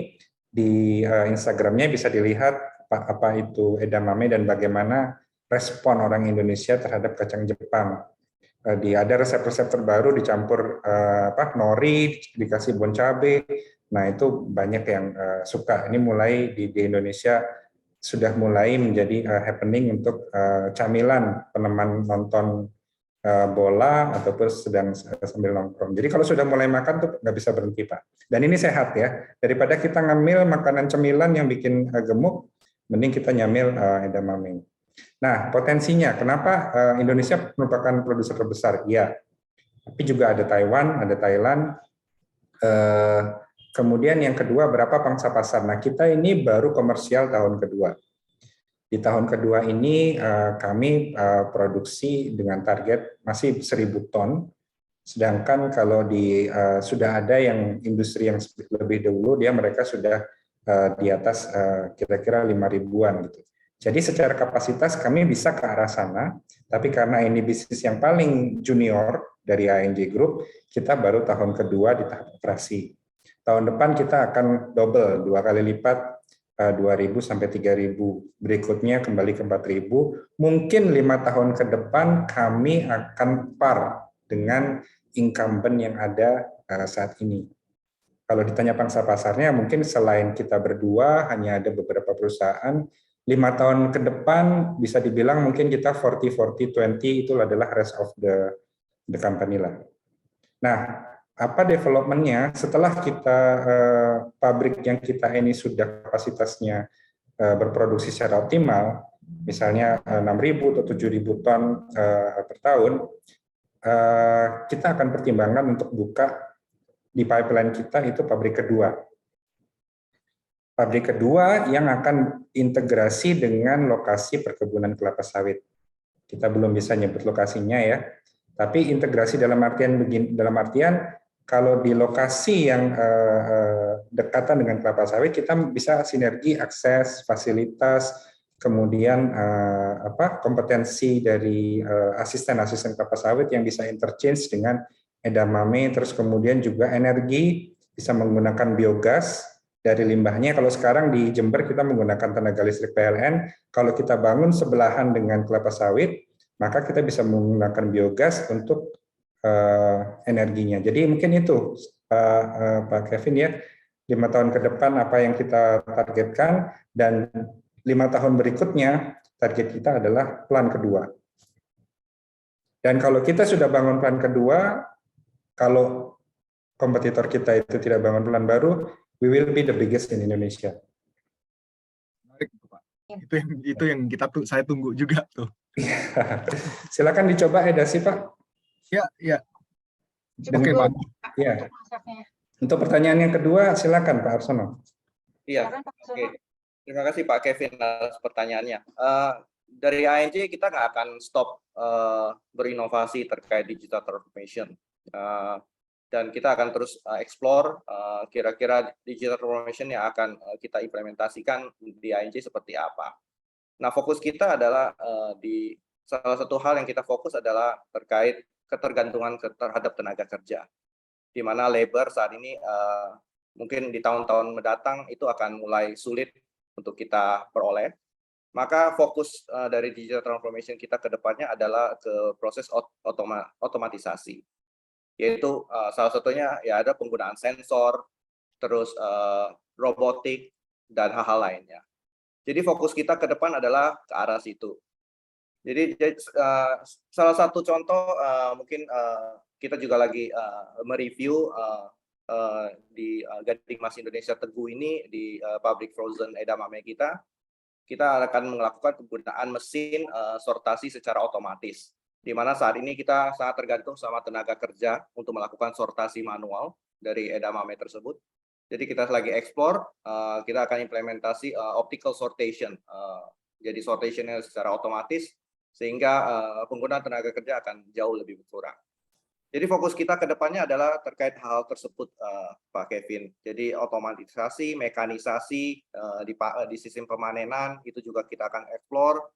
di Instagramnya bisa dilihat apa itu edamame dan bagaimana respon orang Indonesia terhadap kacang Jepang. Ada resep-resep terbaru dicampur nori, dikasih bon cabe. Nah, itu banyak yang suka. Ini mulai di Indonesia sudah mulai menjadi happening untuk camilan peneman nonton bola ataupun sedang sambil nongkrong. Jadi kalau sudah mulai makan tuh nggak bisa berhenti Pak. Dan ini sehat ya. Daripada kita ngemil makanan cemilan yang bikin gemuk, mending kita nyamil edamame. Nah, potensinya kenapa Indonesia merupakan produser terbesar? Ya, tapi juga ada Taiwan, ada Thailand. Kemudian yang kedua, berapa pangsa pasar? Nah, kita ini baru komersial tahun kedua. Di tahun kedua ini kami produksi dengan target masih 1.000 ton. Sedangkan kalau sudah ada yang industri yang lebih dahulu, mereka sudah di atas kira-kira 5.000-an gitu. Jadi secara kapasitas kami bisa ke arah sana, tapi karena ini bisnis yang paling junior dari ANJ Group, kita baru tahun kedua di tahap operasi. Tahun depan kita akan double, 2 kali lipat, 2.000 sampai 3.000. Berikutnya kembali ke 4.000. Mungkin 5 tahun ke depan kami akan par dengan incumbent yang ada saat ini. Kalau ditanya pangsa pasarnya, mungkin selain kita berdua, hanya ada beberapa perusahaan. 5 tahun ke depan bisa dibilang mungkin kita 40-40-20 itu adalah rest of the company lah. Nah, apa development-nya setelah kita pabrik yang kita ini sudah kapasitasnya berproduksi secara optimal, misalnya 6.000 atau 7.000 ton per tahun, kita akan pertimbangkan untuk buka di pipeline kita itu pabrik kedua. pabrik kedua yang akan integrasi dengan lokasi perkebunan kelapa sawit. Kita belum bisa nyebut lokasinya ya, tapi integrasi dalam artian kalau di lokasi yang dekatan dengan kelapa sawit, kita bisa sinergi akses, fasilitas, kemudian kompetensi dari asisten-asisten kelapa sawit yang bisa interchange dengan edamame, terus kemudian juga energi, bisa menggunakan biogas dari limbahnya. Kalau sekarang di Jember kita menggunakan tenaga listrik PLN, kalau kita bangun sebelahan dengan kelapa sawit, maka kita bisa menggunakan biogas untuk energinya. Jadi mungkin itu Pak Kevin ya, 5 tahun ke depan apa yang kita targetkan, dan 5 tahun berikutnya target kita adalah plan kedua. Dan kalau kita sudah bangun plan kedua, kalau kompetitor kita itu tidak bangun plan baru, we will be the biggest in Indonesia. Menarik itu Pak. Itu yang saya tunggu juga tuh. Silakan dicoba edasi Pak. Ya. Oke Pak. Ya. Masaknya. Untuk pertanyaan yang kedua, silakan Pak Arsono. Iya. Silakan, Pak Arsono. Oke. Terima kasih Pak Kevin atas pertanyaannya. Dari ANJ kita nggak akan stop berinovasi terkait digital transformation. Dan kita akan terus explore kira-kira digital transformation yang akan kita implementasikan di ANJ seperti apa. Nah, fokus kita adalah di salah satu hal yang kita fokus adalah terkait ketergantungan terhadap tenaga kerja, di mana labor saat ini mungkin di tahun-tahun mendatang itu akan mulai sulit untuk kita peroleh. Maka fokus dari digital transformation kita ke depannya adalah ke proses otomatisasi. Yaitu salah satunya ya ada penggunaan sensor, terus robotik, dan hal-hal lainnya. Jadi fokus kita ke depan adalah ke arah situ. Jadi salah satu contoh mungkin kita juga lagi mereview di Gading Mas Indonesia Teguh ini di pabrik frozen edamame kita akan melakukan penggunaan mesin sortasi secara otomatis, di mana saat ini kita sangat tergantung sama tenaga kerja untuk melakukan sortasi manual dari edamame tersebut. Jadi kita lagi explore, kita akan implementasi optical sortation, jadi sortationnya secara otomatis, sehingga penggunaan tenaga kerja akan jauh lebih berkurang. Jadi fokus kita ke depannya adalah terkait hal tersebut, Pak Kevin. Jadi otomatisasi, mekanisasi di sistem pemanenan itu juga kita akan explore.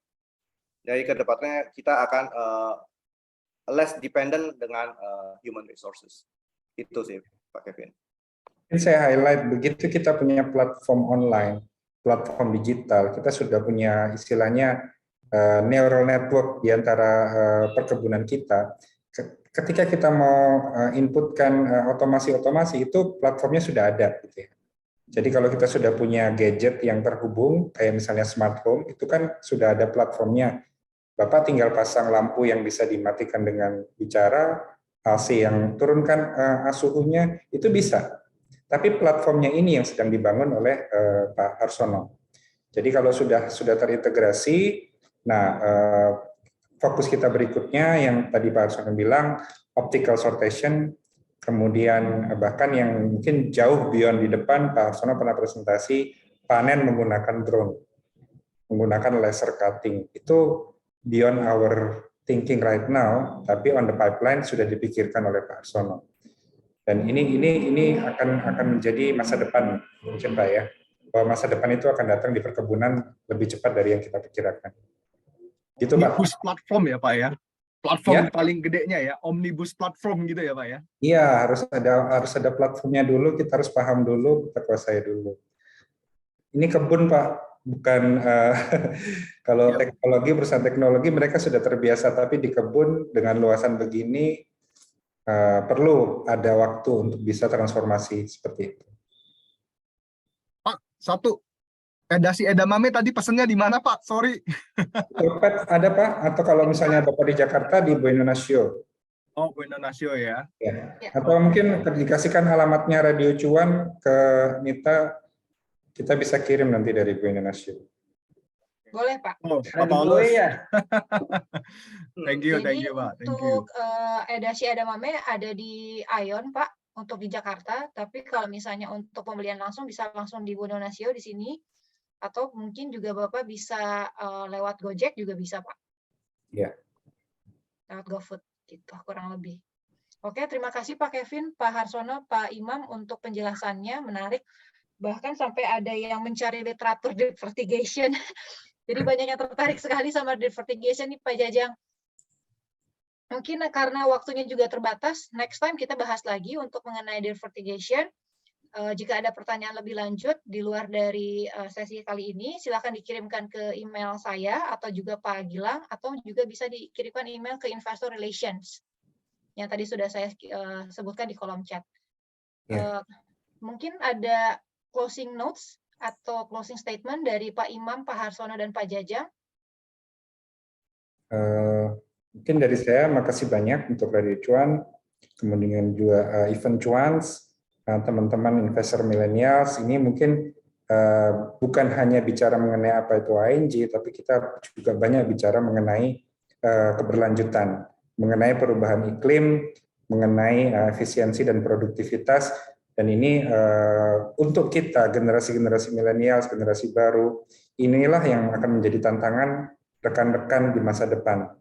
Jadi ke depannya kita akan less dependent dengan human resources. Itu sih, Pak Kevin. Saya highlight, begitu kita punya platform online, platform digital, kita sudah punya istilahnya neural network di antara perkebunan kita. Ketika kita mau inputkan otomasi itu platformnya sudah ada gitu ya. Jadi kalau kita sudah punya gadget yang terhubung kayak misalnya smart home, itu kan sudah ada platformnya. Bapak tinggal pasang lampu yang bisa dimatikan dengan bicara, AC yang turunkan suhunya, itu bisa. Tapi platformnya ini yang sedang dibangun oleh Pak Arsono. Jadi kalau sudah terintegrasi, nah fokus kita berikutnya yang tadi Pak Arsono bilang, optical sortation, kemudian bahkan yang mungkin jauh beyond di depan, Pak Arsono pernah presentasi panen menggunakan drone, menggunakan laser cutting. Itu beyond our thinking right now, tapi on the pipeline sudah dipikirkan oleh Pak Arsono. Dan ini akan menjadi masa depan mungkin Pak ya, bahwa masa depan itu akan datang di perkebunan lebih cepat dari yang kita pikirkan. Gitu Pak. Omnibus platform ya Pak ya, platform paling gedenya ya, omnibus platform gitu ya Pak ya. Iya, harus ada platformnya dulu, kita harus paham dulu, kita kuasai dulu. Ini kebun Pak, bukan kalau teknologi, perusahaan teknologi mereka sudah terbiasa, tapi di kebun dengan luasan begini perlu ada waktu untuk bisa transformasi seperti itu. Pak, satu, edasi edamame tadi pesennya di mana Pak? Sorry. Topet ada Pak, atau kalau misalnya Bapak di Jakarta di Buena Nacio. Oh, Buena Nacio ya. Atau mungkin dikasihkan alamatnya Radio Cuan ke Nita, kita bisa kirim nanti dari Buena Nacio. Boleh Pak. Oh, Pak Paulus ya. Thank you Pak. Thank you. Untuk edasi edamame ada di Ion Pak, untuk di Jakarta, tapi kalau misalnya untuk pembelian langsung bisa langsung di Bondonacio di sini, atau mungkin juga Bapak bisa lewat Gojek juga bisa, Pak. Iya. Lewat GoFood, gitu, kurang lebih. Oke, terima kasih Pak Kevin, Pak Harsono, Pak Imam untuk penjelasannya, menarik. Bahkan sampai ada yang mencari literatur deep vertigation. Jadi banyak yang tertarik sekali sama deep vertigation nih Pak Jajang. Mungkin karena waktunya juga terbatas, next time kita bahas lagi untuk mengenai deep vertigation. Jika ada pertanyaan lebih lanjut di luar dari sesi kali ini, silakan dikirimkan ke email saya atau juga Pak Gilang, atau juga bisa dikirimkan email ke Investor Relations yang tadi sudah saya sebutkan di kolom chat. Mungkin ada closing notes atau closing statement dari Pak Imam, Pak Harsono, dan Pak Jajang. Mungkin dari saya, makasih banyak untuk Radio Cuan, kemudian juga Event Cuans, teman-teman investor milenials. Ini mungkin bukan hanya bicara mengenai apa itu ANJ, tapi kita juga banyak bicara mengenai keberlanjutan, mengenai perubahan iklim, mengenai efisiensi dan produktivitas. Dan ini untuk kita, generasi-generasi milenials, generasi baru, inilah yang akan menjadi tantangan rekan-rekan di masa depan.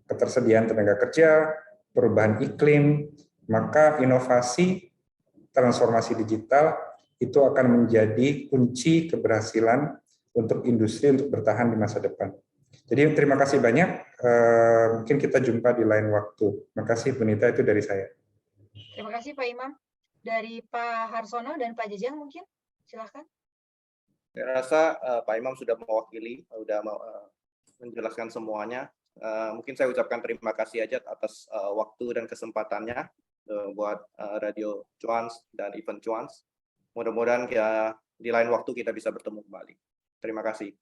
Ketersediaan tenaga kerja, perubahan iklim, maka inovasi, transformasi digital itu akan menjadi kunci keberhasilan untuk industri untuk bertahan di masa depan. Jadi terima kasih banyak, mungkin kita jumpa di lain waktu. Terima kasih Bu Nita, itu dari saya. Terima kasih Pak Imam. Dari Pak Harsono dan Pak Jajang mungkin, silakan. Saya rasa Pak Imam sudah mewakili, sudah menjelaskan semuanya. Mungkin saya ucapkan terima kasih aja atas waktu dan kesempatannya buat Radio Cuans dan Event Cuans. Mudah-mudahan di lain waktu kita bisa bertemu kembali. Terima kasih.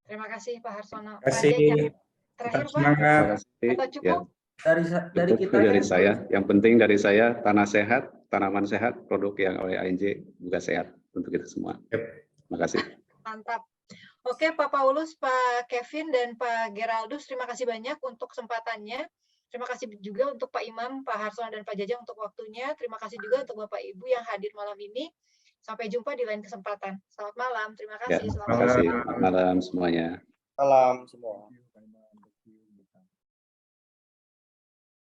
Terima kasih Pak Harsono. Terima kasih. Terakhir Pak, Semangat. atau cukup? Dari kita dari saya, yang penting dari saya, tanah sehat, tanaman sehat, produk yang oleh ANJ juga sehat untuk kita semua. Terima kasih. Mantap. Oke, Pak Paulus, Pak Kevin, dan Pak Geraldus, terima kasih banyak untuk kesempatannya. Terima kasih juga untuk Pak Imam, Pak Harsono, dan Pak Jajang untuk waktunya. Terima kasih juga untuk Bapak Ibu yang hadir malam ini. Sampai jumpa di lain kesempatan. Selamat malam. Terima kasih. Terima kasih. Selamat malam semuanya. Salam semua.